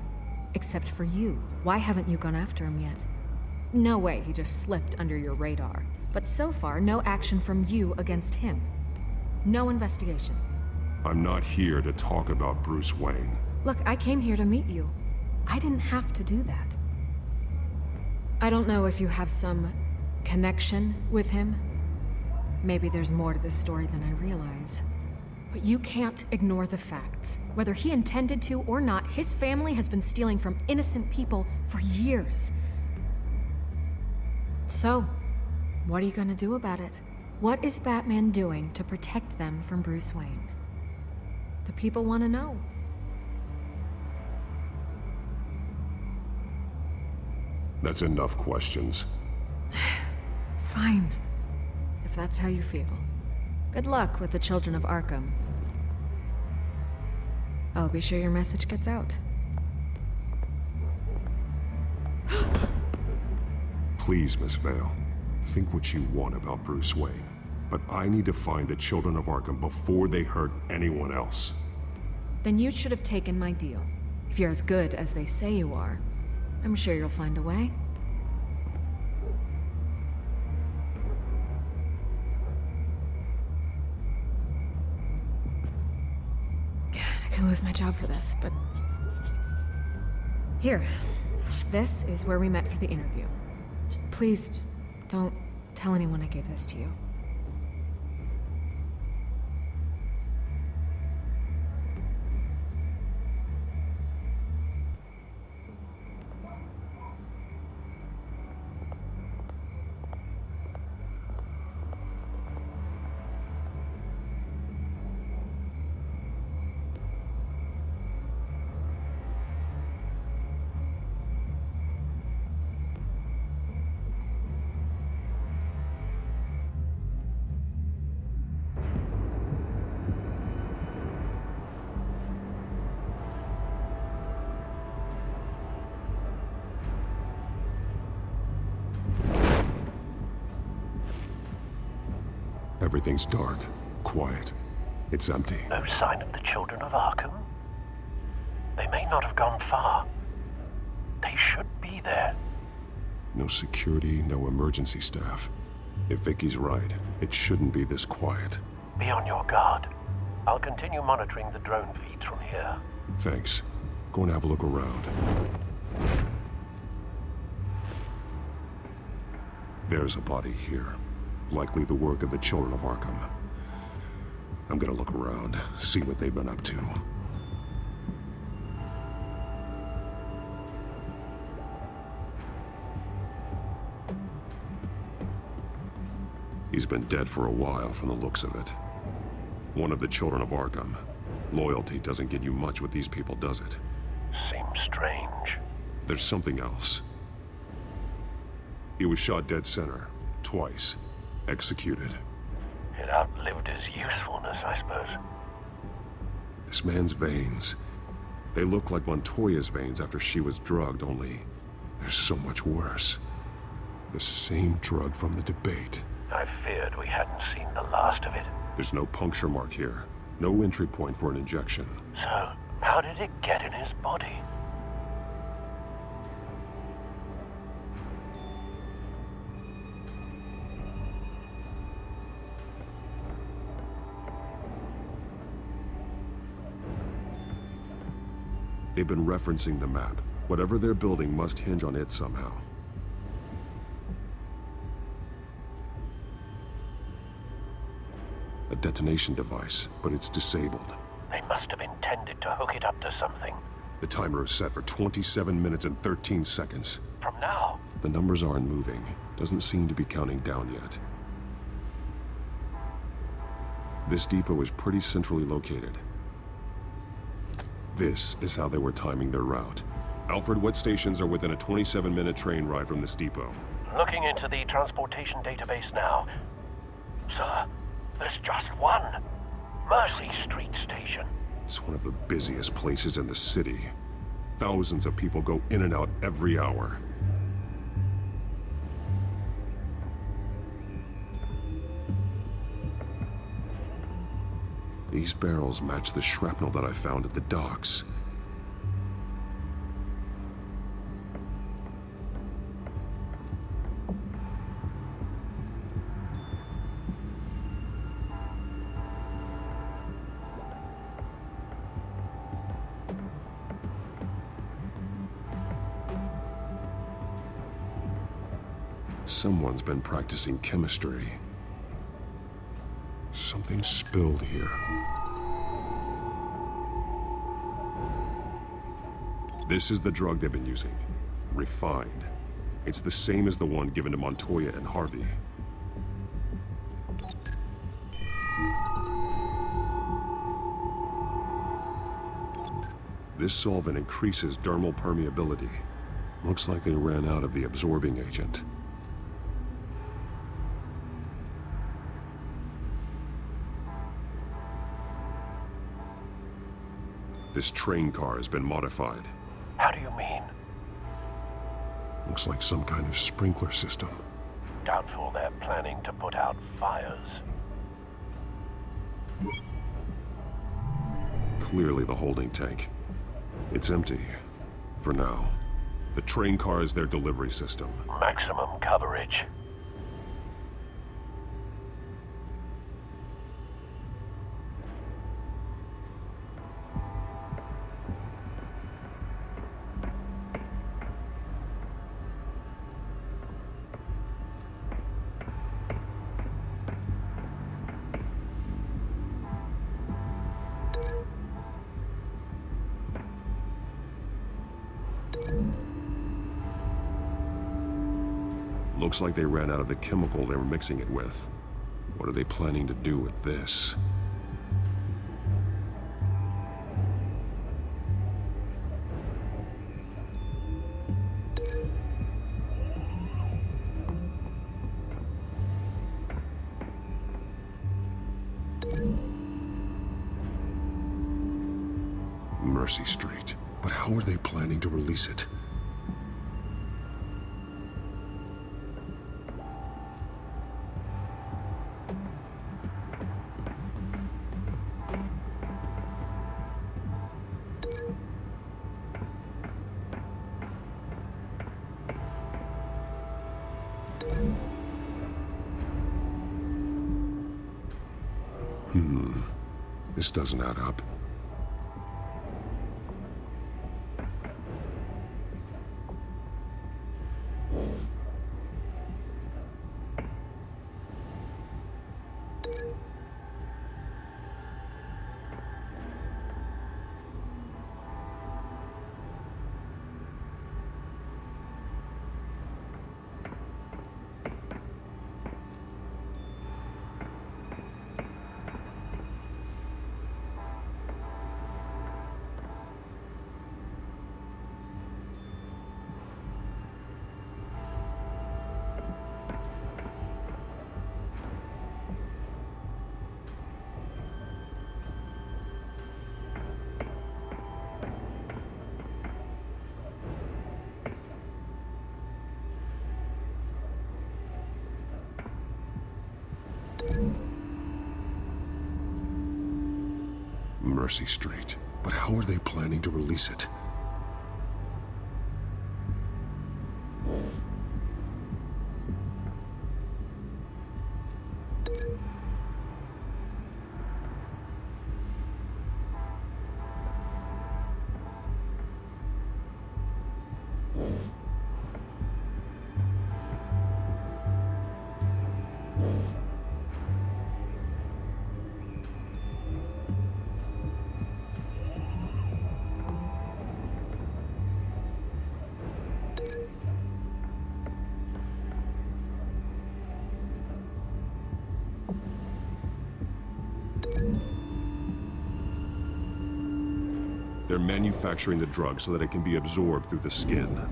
except for you. Why haven't you gone after him yet? No way he just slipped under your radar. But so far, no action from you against him. No investigation. I'm not here to talk about Bruce Wayne. Look, I came here to meet you. I didn't have to do that. I don't know if you have some connection with him. Maybe there's more to this story than I realize. But you can't ignore the facts. Whether he intended to or not, his family has been stealing from innocent people for years. So, what are you gonna do about it? What is Batman doing to protect them from Bruce Wayne? The people want to know. That's enough questions. Fine. If that's how you feel. Good luck with the children of Arkham. I'll be sure your message gets out. Please, Miss Vale. Think what you want about Bruce Wayne. But I need to find the children of Arkham before they hurt anyone else. Then you should have taken my deal. If you're as good as they say you are, I'm sure you'll find a way. God, I could lose my job for this, but... Here. This is where we met for the interview. Just please, don't tell anyone I gave this to you. Everything's dark, quiet. It's empty. No sign of the children of Arkham? They may not have gone far. They should be there. No security, no emergency staff. If Vicky's right, it shouldn't be this quiet. Be on your guard. I'll continue monitoring the drone feeds from here. Thanks. Go and have a look around. There's a body here. Likely the work of the children of Arkham. I'm gonna look around, see what they've been up to. He's been dead for a while from the looks of it. One of the children of Arkham. Loyalty doesn't get you much with these people, does it? Seems strange. There's something else. He was shot dead center, twice, executed. It outlived his usefulness, I suppose. This man's veins, they look like Montoya's veins after she was drugged, only they're so much worse. The same drug from the debate. I feared we hadn't seen the last of it. There's no puncture mark here, no entry point for an injection. So, how did it get in his body? They've been referencing the map. Whatever they're building must hinge on it somehow. A detonation device, but it's disabled. They must have intended to hook it up to something. The timer is set for 27 minutes and 13 seconds. From now? The numbers aren't moving. Doesn't seem to be counting down yet. This depot is pretty centrally located. This is how they were timing their route. Alfred, what stations are within a 27-minute train ride from this depot? Looking into the transportation database now. Sir, there's just one. Mercy Street Station. It's one of the busiest places in the city. Thousands of people go in and out every hour. These barrels match the shrapnel that I found at the docks. Someone's been practicing chemistry. Something spilled here. This is the drug they've been using. Refined. It's the same as the one given to Montoya and Harvey. This solvent increases dermal permeability. Looks like they ran out of the absorbing agent. This train car has been modified. How do you mean? Looks like some kind of sprinkler system. Doubtful they're planning to put out fires. Clearly the holding tank. It's empty. For now. The train car is their delivery system. Maximum coverage. Looks like they ran out of the chemical they were mixing it with. What are they planning to do with this? Mercy Street. But how are they planning to release it? This doesn't add up. Mercy Street. But how are they planning to release it? They're manufacturing the drug so that it can be absorbed through the skin.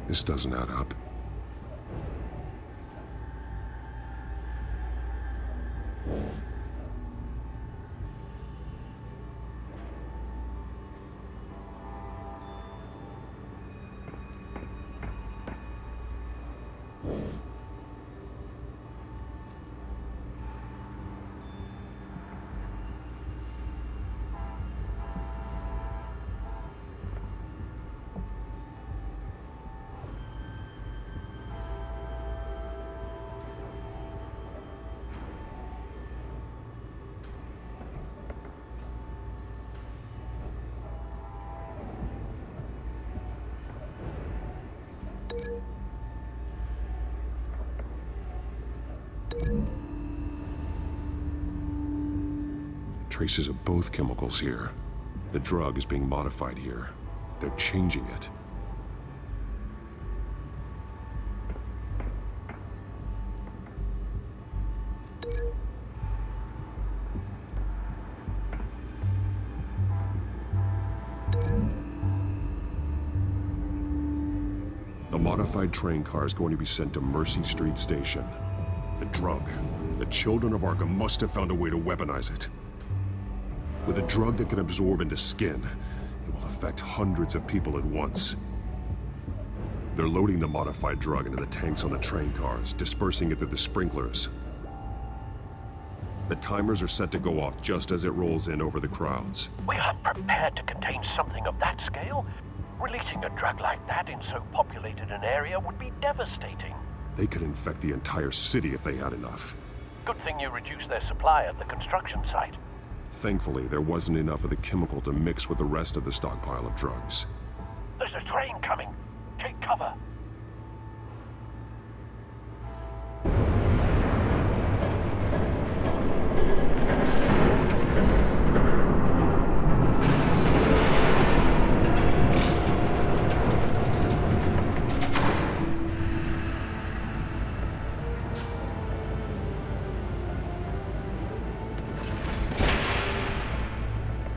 This doesn't add up. Traces of both chemicals here. The drug is being modified here. They're changing it. The modified train car is going to be sent to Mercy Street Station. The drug. The children of Arkham must have found a way to weaponize it. With a drug that can absorb into skin, it will affect hundreds of people at once. They're loading the modified drug into the tanks on the train cars, dispersing it through the sprinklers. The timers are set to go off just as it rolls in over the crowds. We aren't prepared to contain something of that scale. Releasing a drug like that in so populated an area would be devastating. They could infect the entire city if they had enough. Good thing you reduced their supply at the construction site. Thankfully, there wasn't enough of the chemical to mix with the rest of the stockpile of drugs. There's a train coming. Take cover.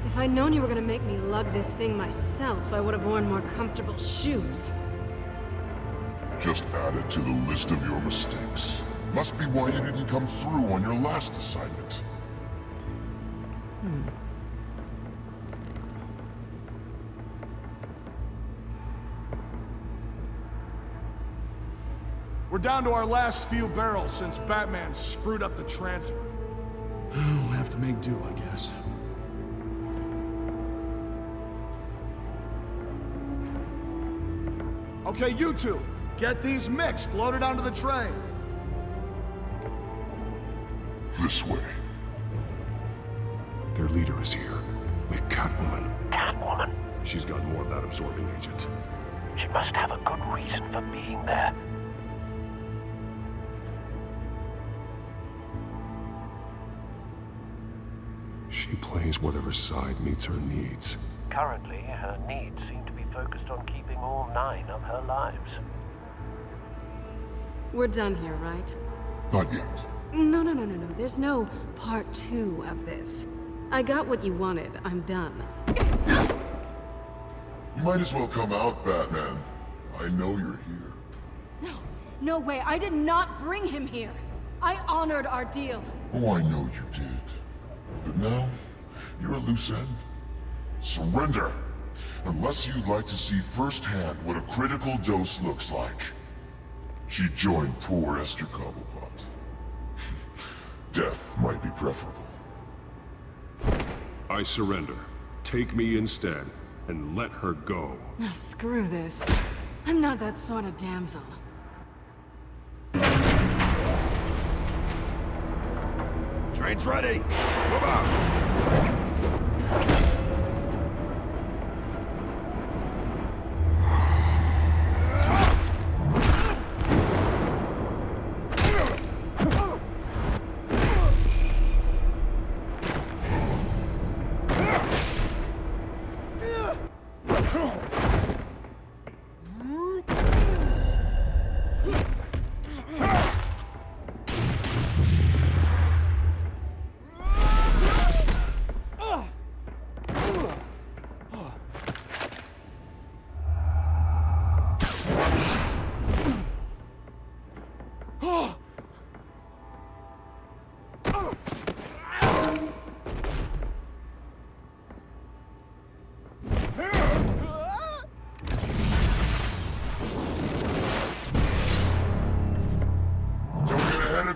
If I'd known you were gonna make me lug this thing myself, I would have worn more comfortable shoes. Just add it to the list of your mistakes. Must be why you didn't come through on your last assignment. We're down to our last few barrels since Batman screwed up the transfer. We'll have to make do, I guess. Okay, you two, get these mixed, loaded onto the train. This way. Their leader is here, with Catwoman. Catwoman? She's got more of that absorbing agent. She must have a good reason for being there. She plays whatever side meets her needs. Currently, her needs seem to be focused on keeping all 9 of her lives. We're done here, right? Not yet. No. There's no part 2 of this. I got what you wanted. I'm done. You might as well come out, Batman. I know you're here. No, no way. I did not bring him here. I honored our deal. Oh, I know you did. But now, you're a loose end. Surrender! Unless you'd like to see firsthand what a critical dose looks like. She joined poor Esther Cobblepot. Death might be preferable. I surrender. Take me instead, and let her go. Now screw this. I'm not that sort of damsel. Train's ready! Move out!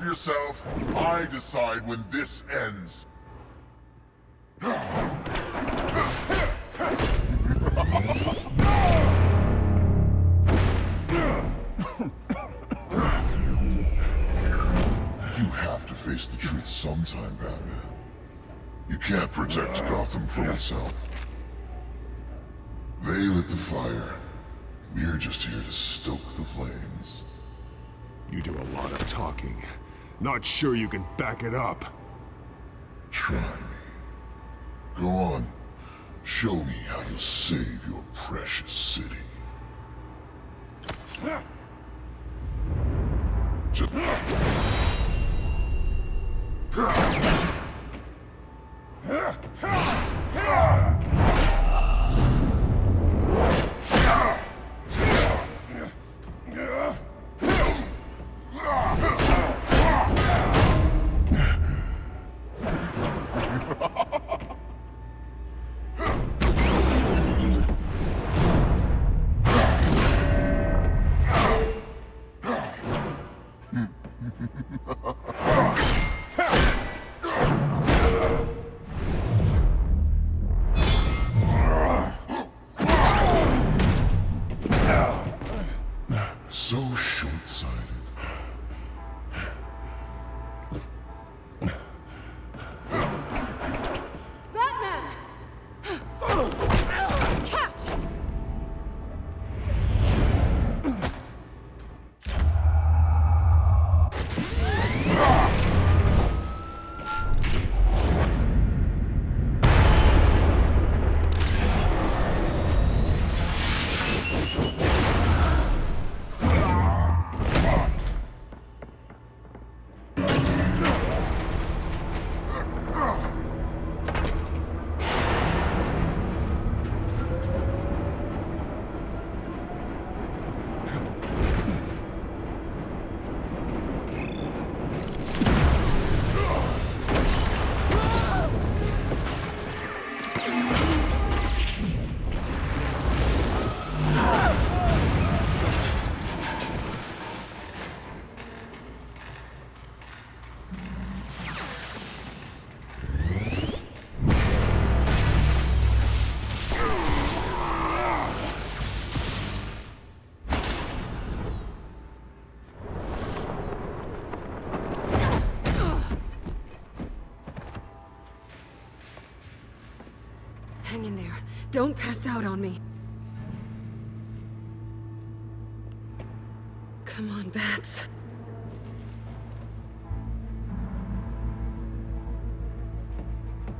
Yourself. I decide when this ends. You have to face the truth sometime, Batman. You can't protect Gotham from itself. They lit the fire. We're just here to stoke the flames. You do a lot of talking. Not sure you can back it up. Try me. Go on. Show me how you'll save your precious city. Just... So short-sighted. Batman! Catch! Hang in there. Don't pass out on me. Come on, Bats.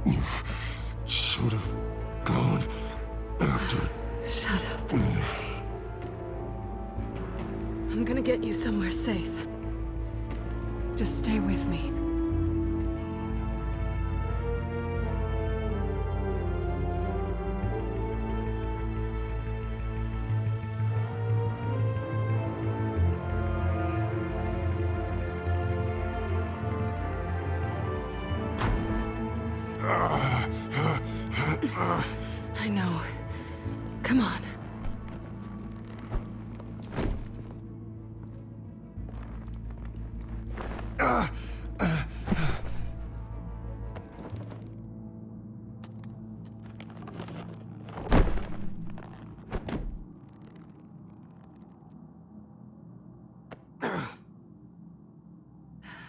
You should have gone after... Shut up. I'm gonna get you somewhere safe. Just stay with me. I know. Come on.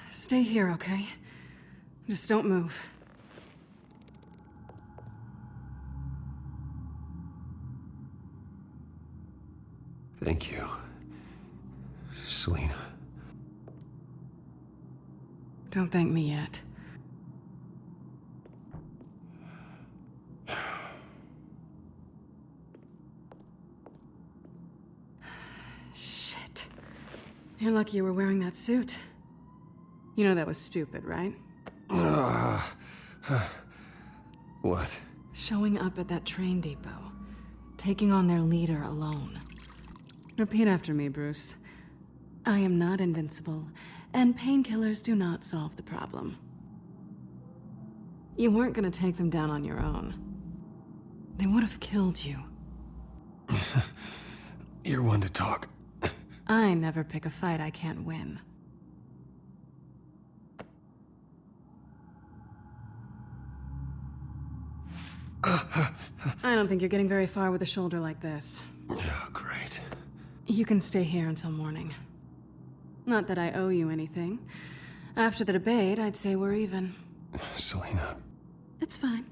Stay here, okay? Just don't move. Thank you, Selina. Don't thank me yet. Shit. You're lucky you were wearing that suit. You know that was stupid, right? What? Showing up at that train depot. Taking on their leader alone. Repeat after me, Bruce. I am not invincible, and painkillers do not solve the problem. You weren't gonna take them down on your own. They would have killed you. You're one to talk. I never pick a fight I can't win. I don't think you're getting very far with a shoulder like this. Oh, great. You can stay here until morning. Not that I owe you anything. After the debate, I'd say we're even. Selina. It's fine.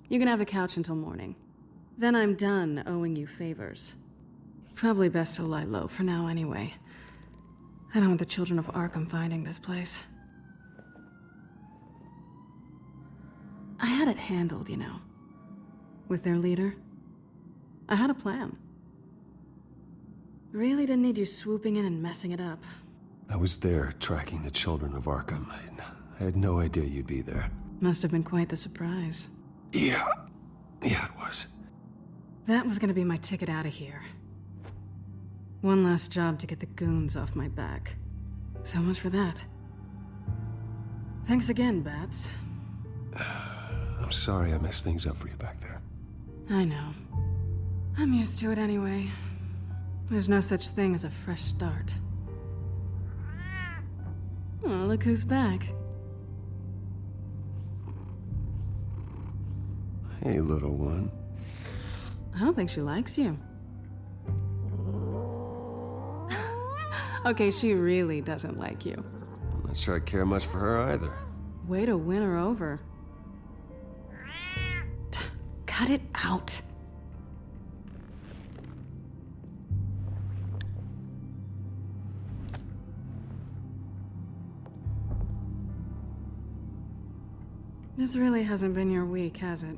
You can have the couch until morning. Then I'm done owing you favors. Probably best to lie low for now anyway. I don't want the children of Arkham finding this place. I had it handled, you know. With their leader. I had a plan. Really didn't need you swooping in and messing it up. I was there tracking the children of Arkham. I had no idea you'd be there. Must have been quite the surprise. Yeah, it was. That was gonna be my ticket out of here. One last job to get the goons off my back. So much for that. Thanks again, Bats. I'm sorry I messed things up for you back there. I know. I'm used to it anyway. There's no such thing as a fresh start. Oh, look who's back. Hey, little one. I don't think she likes you. Okay, she really doesn't like you. I'm not sure I care much for her either. Way to win her over. Cut it out. This really hasn't been your week, has it?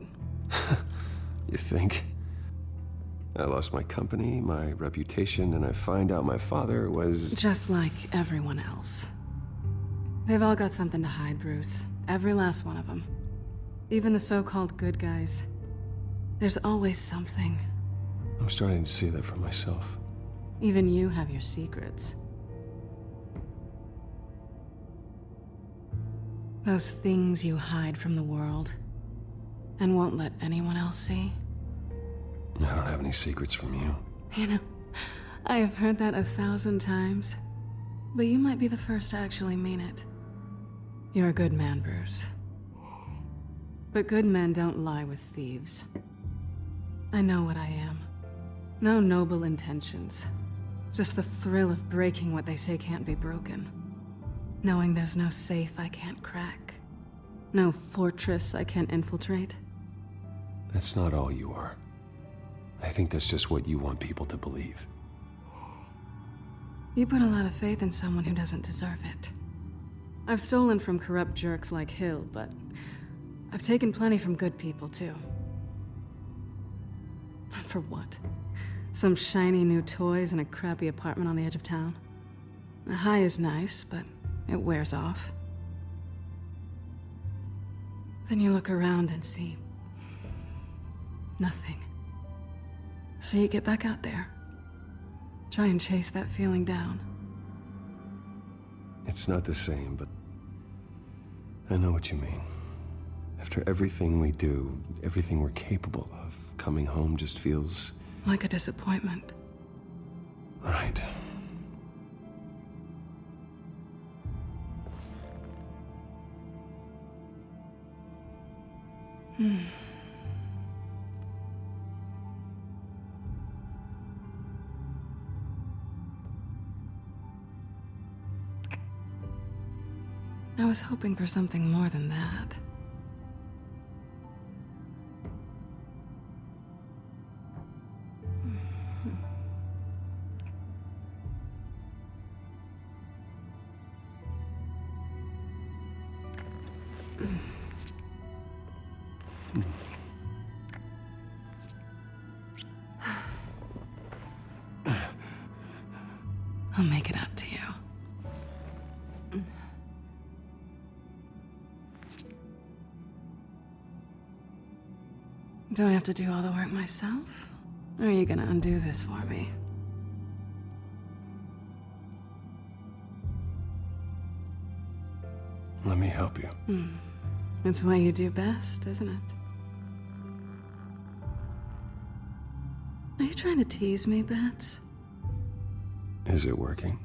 You think? I lost my company, my reputation, and I find out my father was... Just like everyone else. They've all got something to hide, Bruce. Every last one of them. Even the so-called good guys. There's always something. I'm starting to see that for myself. Even you have your secrets. Those things you hide from the world and won't let anyone else see. I don't have any secrets from you. You know, I have heard that 1,000 times, but you might be the first to actually mean it. You're a good man, Bruce. But good men don't lie with thieves. I know what I am. No noble intentions. Just the thrill of breaking what they say can't be broken. Knowing there's no safe I can't crack. No fortress I can't infiltrate. That's not all you are. I think that's just what you want people to believe. You put a lot of faith in someone who doesn't deserve it. I've stolen from corrupt jerks like Hill, but I've taken plenty from good people, too. For what? Some shiny new toys and a crappy apartment on the edge of town? The high is nice, but it wears off. Then you look around and see nothing. So you get back out there. Try and chase that feeling down. It's not the same, but I know what you mean. After everything we do, everything we're capable of, coming home just feels... like a disappointment. Right. I was hoping for something more than that. I'll make it up to you. Do I have to do all the work myself? Or are you gonna undo this for me? Let me help you. It's what you do best, isn't it? Are you trying to tease me, Bats? Is it working?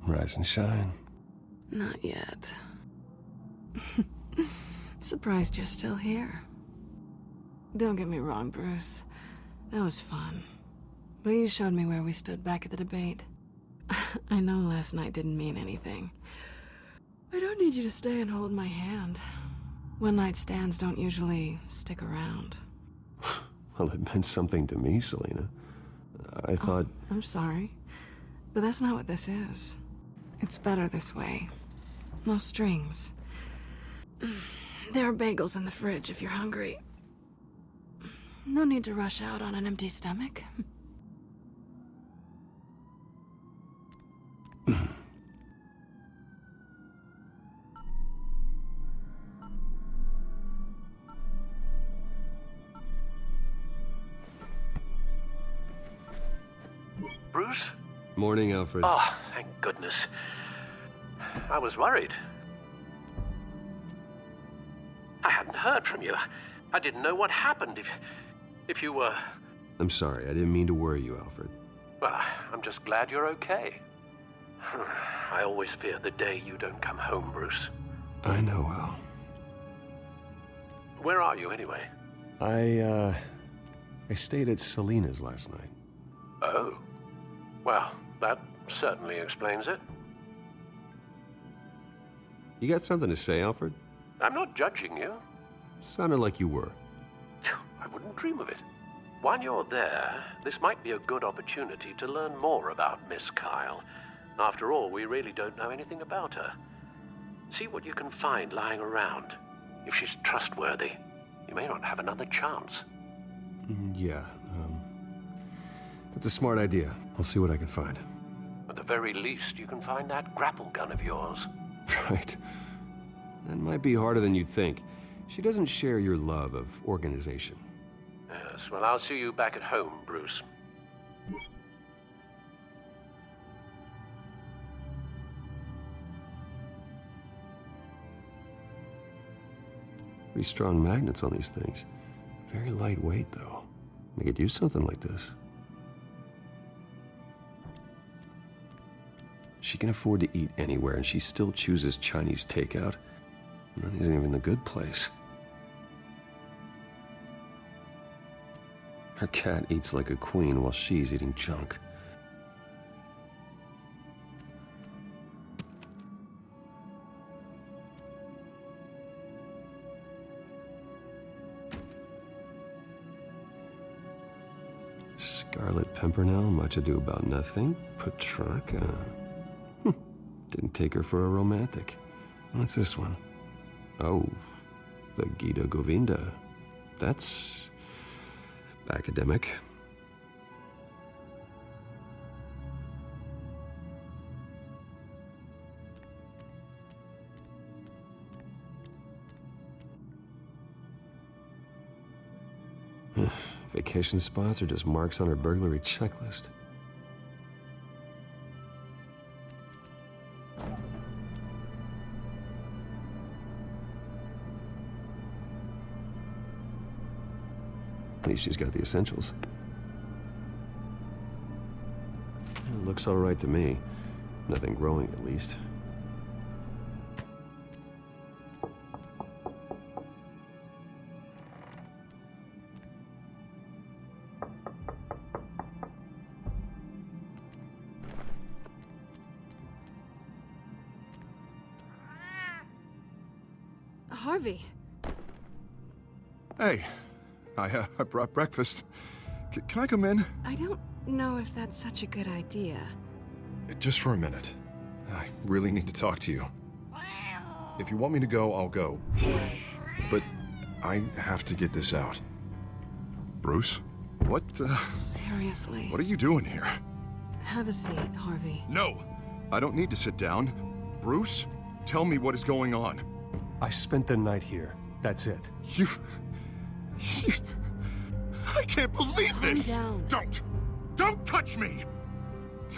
Rise and shine. Not yet. Surprised you're still here. Don't get me wrong, Bruce. That was fun. But you showed me where we stood back at the debate. I know last night didn't mean anything. I don't need you to stay and hold my hand. One-night stands don't usually stick around. Well, it meant something to me, Selena. I thought... I'm sorry. But that's not what this is. It's better this way. No strings. There are bagels in the fridge if you're hungry. No need to rush out on an empty stomach. Bruce? Morning, Alfred. Oh, thank goodness. I was worried. I hadn't heard from you. I didn't know what happened if you were... I'm sorry, I didn't mean to worry you, Alfred. Well, I'm just glad you're okay. I always fear the day you don't come home, Bruce. I know, Al. Where are you, anyway? I stayed at Selena's last night. Oh. Well, that certainly explains it. You got something to say, Alfred? I'm not judging you. Sounded like you were. I wouldn't dream of it. While you're there, this might be a good opportunity to learn more about Miss Kyle. After all, we really don't know anything about her. See what you can find lying around. If she's trustworthy, you may not have another chance. Yeah, that's a smart idea. I'll see what I can find. At the very least, you can find that grapple gun of yours. Right. That might be harder than you'd think. She doesn't share your love of organization. Yes, well, I'll see you back at home, Bruce. Pretty strong magnets on these things. Very lightweight, though. I could use something like this. She can afford to eat anywhere, and she still chooses Chinese takeout. And that isn't even the good place. Her cat eats like a queen while she's eating junk. Scarlet Pimpernel, Much Ado About Nothing, Petrarca. Didn't take her for a romantic. What's this one? Oh, the Gita Govinda. That's academic. Vacation spots are just marks on her burglary checklist. At least she's got the essentials. It looks all right to me. Nothing growing, at least. Harvey. Hey, I brought breakfast. Can I come in? I don't know if that's such a good idea. Just for a minute. I really need to talk to you. If you want me to go, I'll go. But I have to get this out. Bruce? What, Seriously. What are you doing here? Have a seat, Harvey. No! I don't need to sit down. Bruce, tell me what is going on. I spent the night here. That's it. You... I can't believe this! Calm down. Don't touch me!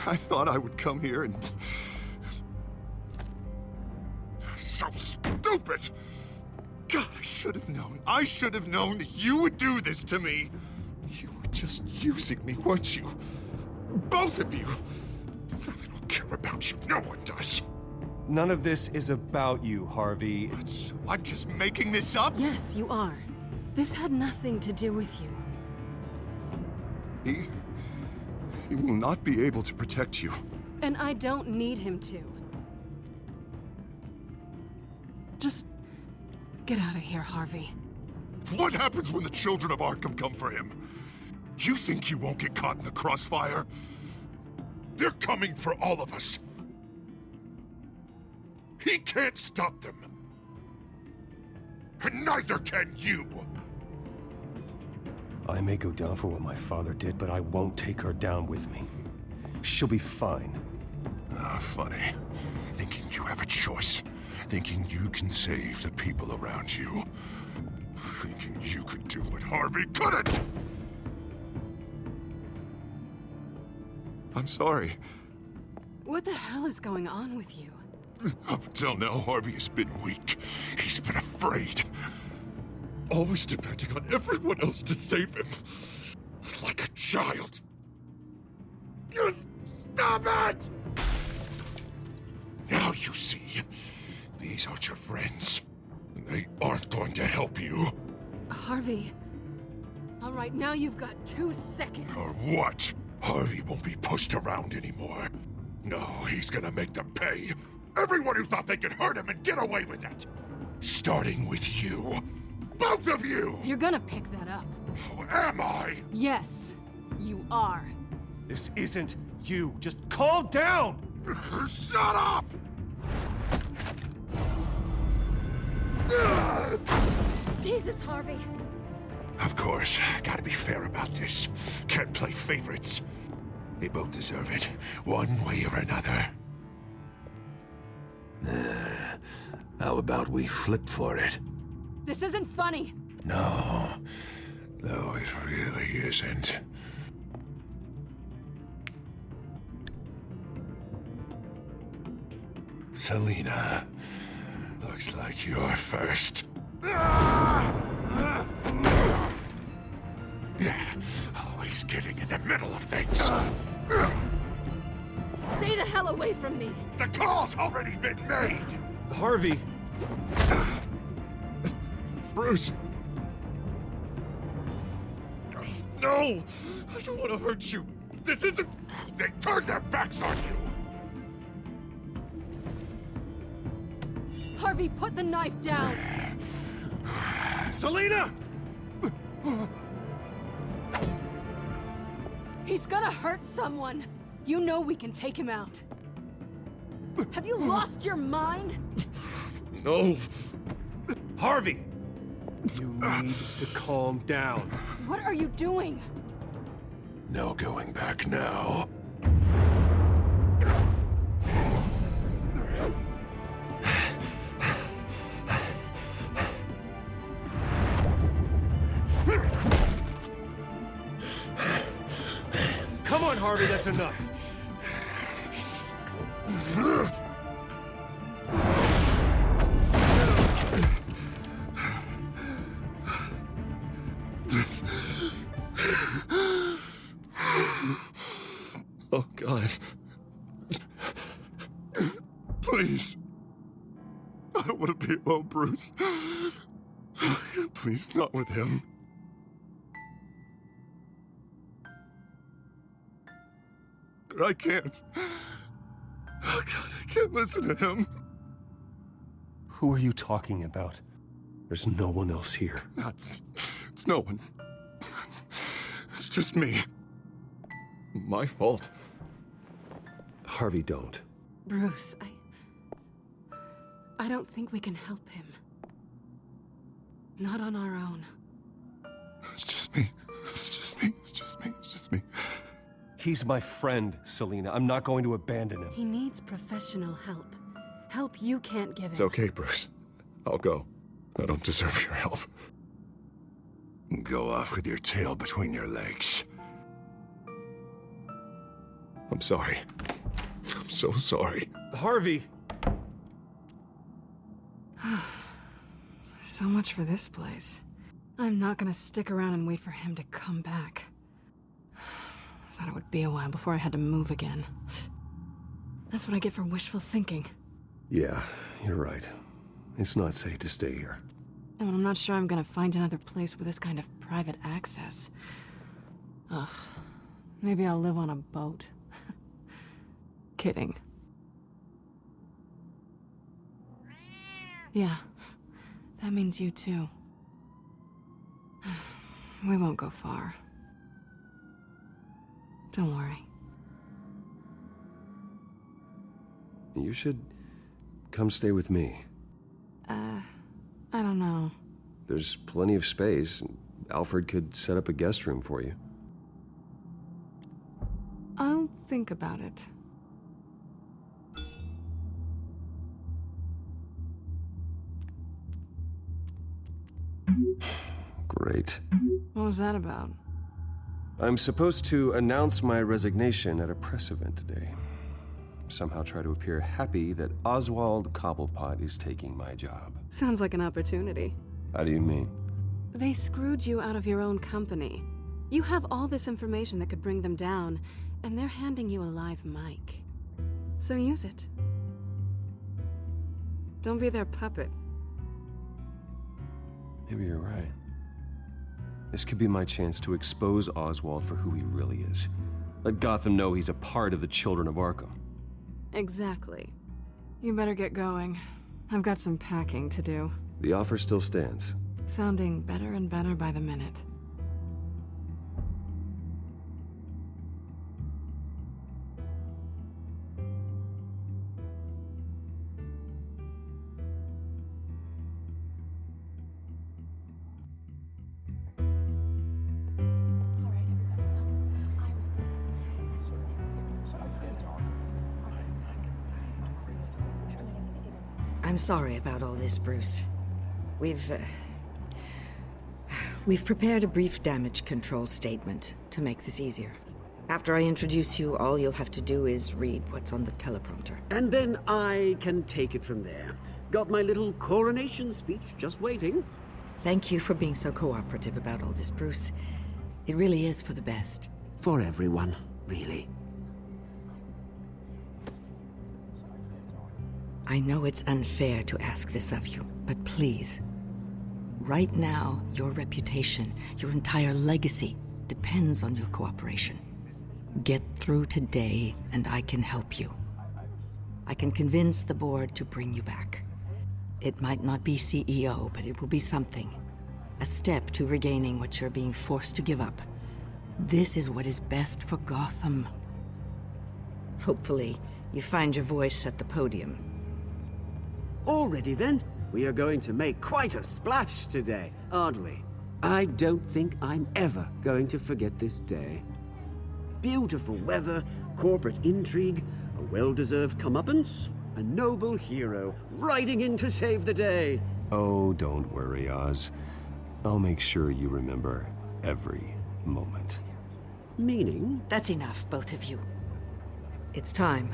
I thought I would come here and... So stupid! God, I should have known. I should have known that you would do this to me. You were just using me, weren't you? Both of you. I don't care about you. No one does. None of this is about you, Harvey. So I'm just making this up? Yes, you are. This had nothing to do with you. He will not be able to protect you. And I don't need him to. Just get out of here, Harvey. What happens when the children of Arkham come for him? You think you won't get caught in the crossfire? They're coming for all of us. He can't stop them. And neither can you. I may go down for what my father did, but I won't take her down with me. She'll be fine. Ah, funny. Thinking you have a choice. Thinking you can save the people around you. Thinking you could do what Harvey couldn't! I'm sorry. What the hell is going on with you? Up until now, Harvey has been weak. He's been afraid. Always depending on everyone else to save him. Like a child. You stop it! Now you see. These aren't your friends. And they aren't going to help you. Harvey. All right, now you've got 2 seconds. Or what? Harvey won't be pushed around anymore. No, he's gonna make them pay. Everyone who thought they could hurt him and get away with it. Starting with you. Both of you! You're gonna pick that up. Who am I? Yes, you are. This isn't you. Just calm down! Shut up! Jesus, Harvey. Of course, gotta be fair about this. Can't play favorites. They both deserve it, one way or another. How about we flip for it? This isn't funny. No, it really isn't. Selina, looks like you're first. Yeah, always getting in the middle of things. Stay the hell away from me. The call's already been made. Harvey. Bruce. No, I don't want to hurt you. This isn't... They turned their backs on you. Harvey, put the knife down. Selina! He's gonna hurt someone. You know we can take him out. Have you lost your mind? No. Harvey! You need to calm down. What are you doing? No going back now. Come on, Harvey, that's enough. Oh, God. Please. I don't want to be alone, Bruce. Please, not with him. But I can't. Oh, God, I can't listen to him. Who are you talking about? There's no one else here. It's no one. It's just me. My fault. Harvey, don't. Bruce, I don't think we can help him. Not on our own. It's just me. It's just me. It's just me. It's just me. He's my friend, Selina. I'm not going to abandon him. He needs professional help. Help you can't give him. It's okay, Bruce. I'll go. I don't deserve your help. Go off with your tail between your legs. I'm sorry. I'm so sorry. Harvey! So much for this place. I'm not gonna stick around and wait for him to come back. Thought it would be a while before I had to move again. That's what I get for wishful thinking. Yeah, you're right. It's not safe to stay here. And I'm not sure I'm gonna find another place with this kind of private access. Ugh. Maybe I'll live on a boat. Kidding. Yeah. That means you too. We won't go far. Don't worry. You should come stay with me. I don't know. There's plenty of space. Alfred could set up a guest room for you. I'll think about it. Great. What was that about? I'm supposed to announce my resignation at a press event today. Somehow try to appear happy that Oswald Cobblepot is taking my job. Sounds like an opportunity. How do you mean? They screwed you out of your own company. You have all this information that could bring them down, and they're handing you a live mic. So use it. Don't be their puppet. Maybe you're right. This could be my chance to expose Oswald for who he really is. Let Gotham know he's a part of the Children of Arkham. Exactly. You better get going. I've got some packing to do. The offer still stands. Sounding better and better by the minute. I'm sorry about all this, Bruce. We've prepared a brief damage control statement to make this easier. After I introduce you, all you'll have to do is read what's on the teleprompter. And then I can take it from there. Got my little coronation speech just waiting. Thank you for being so cooperative about all this, Bruce. It really is for the best. For everyone, really. I know it's unfair to ask this of you, but please. Right now, your reputation, your entire legacy, depends on your cooperation. Get through today, and I can help you. I can convince the board to bring you back. It might not be CEO, but it will be something. A step to regaining what you're being forced to give up. This is what is best for Gotham. Hopefully, you find your voice at the podium. Already then? We are going to make quite a splash today, aren't we? I don't think I'm ever going to forget this day. Beautiful weather, corporate intrigue, a well-deserved comeuppance, a noble hero riding in to save the day. Oh, don't worry, Oz. I'll make sure you remember every moment. Meaning? That's enough, both of you. It's time.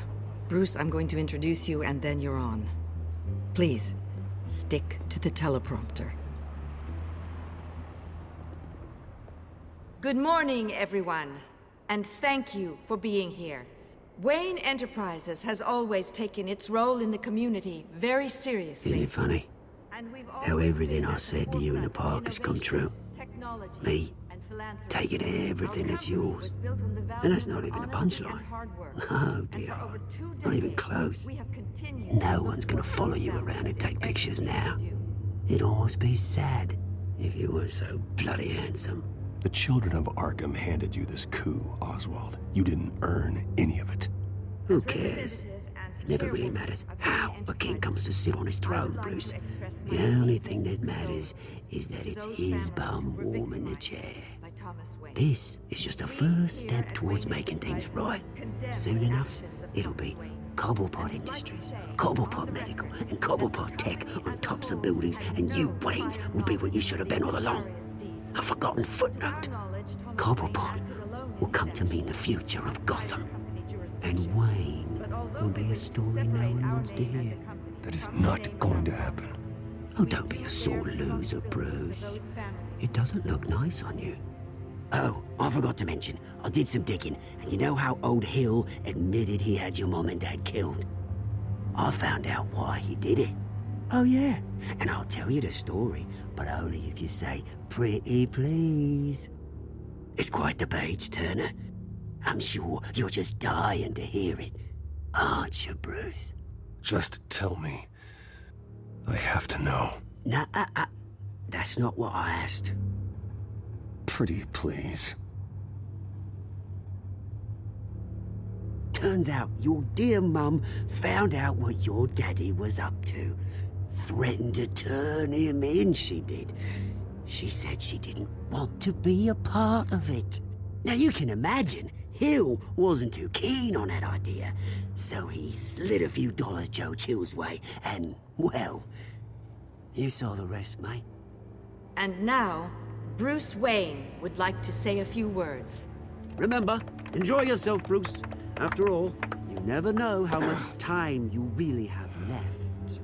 Bruce, I'm going to introduce you and then you're on. Please, stick to the teleprompter. Good morning, everyone, and thank you for being here. Wayne Enterprises has always taken its role in the community very seriously. Isn't it funny? How everything I said to you in the park has come true. Me, taking everything that's yours. And that's not even a punchline. No, dear. Not even close. No one's gonna follow you around and take pictures now. It'd almost be sad if you were so bloody handsome. The children of Arkham handed you this coup, Oswald. You didn't earn any of it. Who cares? It never really matters how a king comes to sit on his throne, Bruce. The only thing that matters is that it's his bum warm in the chair. This is just a first step towards making things right. Soon enough, it'll be Cobblepot Industries, Cobblepot Medical, and Cobblepot Tech on tops of buildings, and you, Waynes, will be what you should have been all along. A forgotten footnote. Cobblepot will come to mean the future of Gotham. And Wayne will be a story no one wants to hear. That is not going to happen. Oh, don't be a sore loser, Bruce. It doesn't look nice on you. Oh, I forgot to mention, I did some digging, and you know how old Hill admitted he had your mom and dad killed? I found out why he did it. Oh yeah, and I'll tell you the story, but only if you say, "Pretty please." It's quite the page turner. I'm sure you're just dying to hear it, aren't you, Bruce? Just tell me. I have to know. Nah, that's not what I asked. Pretty please. Turns out your dear mum found out what your daddy was up to. Threatened to turn him in, she did. She said she didn't want to be a part of it. Now you can imagine, Hill wasn't too keen on that idea. So he slid a few dollars Joe Chill's way, and, well, you saw the rest, mate. And now, Bruce Wayne would like to say a few words. Remember, enjoy yourself, Bruce. After all, you never know how much time you really have left.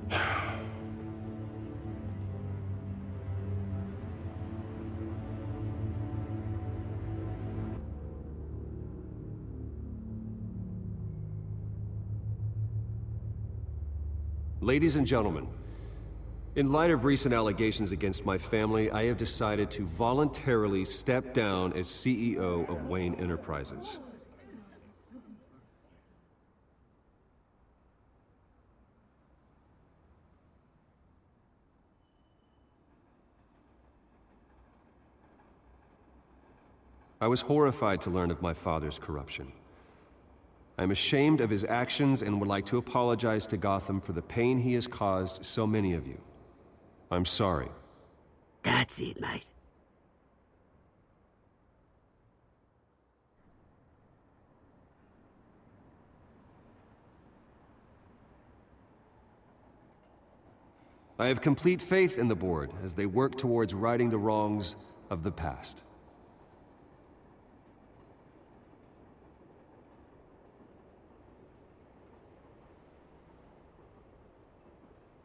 Ladies and gentlemen, in light of recent allegations against my family, I have decided to voluntarily step down as CEO of Wayne Enterprises. I was horrified to learn of my father's corruption. I'm ashamed of his actions and would like to apologize to Gotham for the pain he has caused so many of you. I'm sorry. That's it, mate. I have complete faith in the board as they work towards righting the wrongs of the past.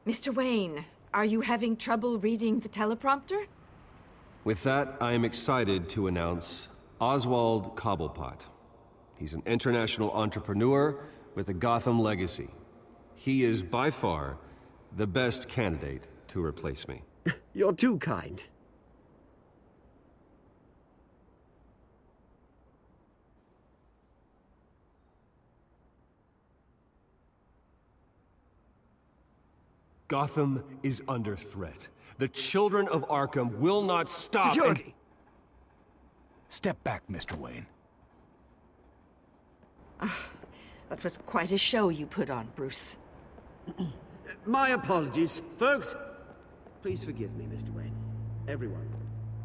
Mr. Wayne, are you having trouble reading the teleprompter? With that, I am excited to announce Oswald Cobblepot. He's an international entrepreneur with a Gotham legacy. He is by far the best candidate to replace me. You're too kind. Gotham is under threat. The children of Arkham will not stop. Security! Step back, Mr. Wayne. That was quite a show you put on, Bruce. My apologies, folks. Please forgive me, Mr. Wayne. Everyone.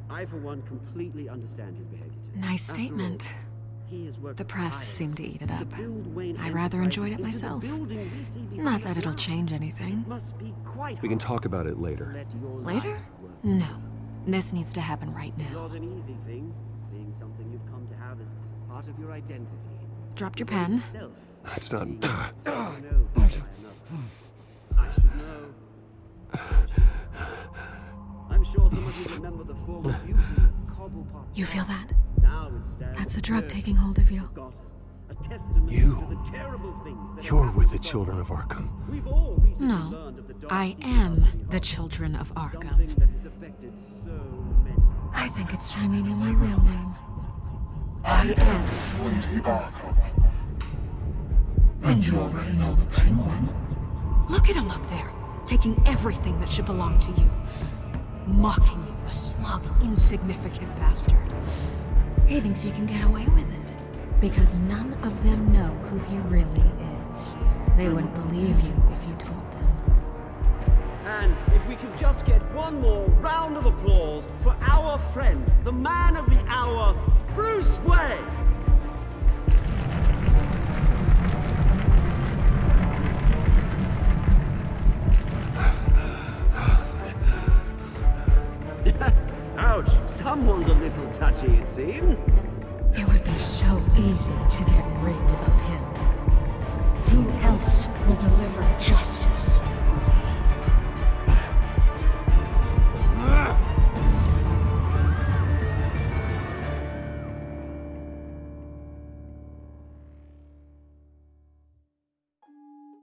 I, for one, completely understand his behavior today. Nice statement. After all, he has worked The press seemed to eat it up. build Wayne I rather enjoyed it Enterprises into myself. the building we see behind Not us that it'll now. change anything. It must be quite We can talk about it later. let your Later? lives work. No. This needs to happen right It's now. not an easy thing, seeing something you've come to have as part of your identity. Dropped your Your very pen? self That's not... being taken over by another. I should know. I'm sure some of you remember the former beauty of Cobblepot. You feel that? Now it stands That's the drug firm, taking hold of you. forgotten, a testament You. to the terrible things that You're have with the happened to children of Gotham. Arkham. We've all recently No. learned of the dark I secret am of City the Hall. children of Something Arkham. that has affected so many. I think it's time you knew my real name. I am. Lady Arkham. And you already know the Penguin. Look at him up there, taking everything that should belong to you. Mocking you, the smug, insignificant bastard. He thinks he can get away with it. Because none of them know who he really is. They wouldn't believe you if you told them. And if we could just get one more round of applause for our friend, the man of the hour, Bruce Wayne! Ouch, someone's a little touchy, it seems. It would be so easy to get rid of him. Who else will deliver justice?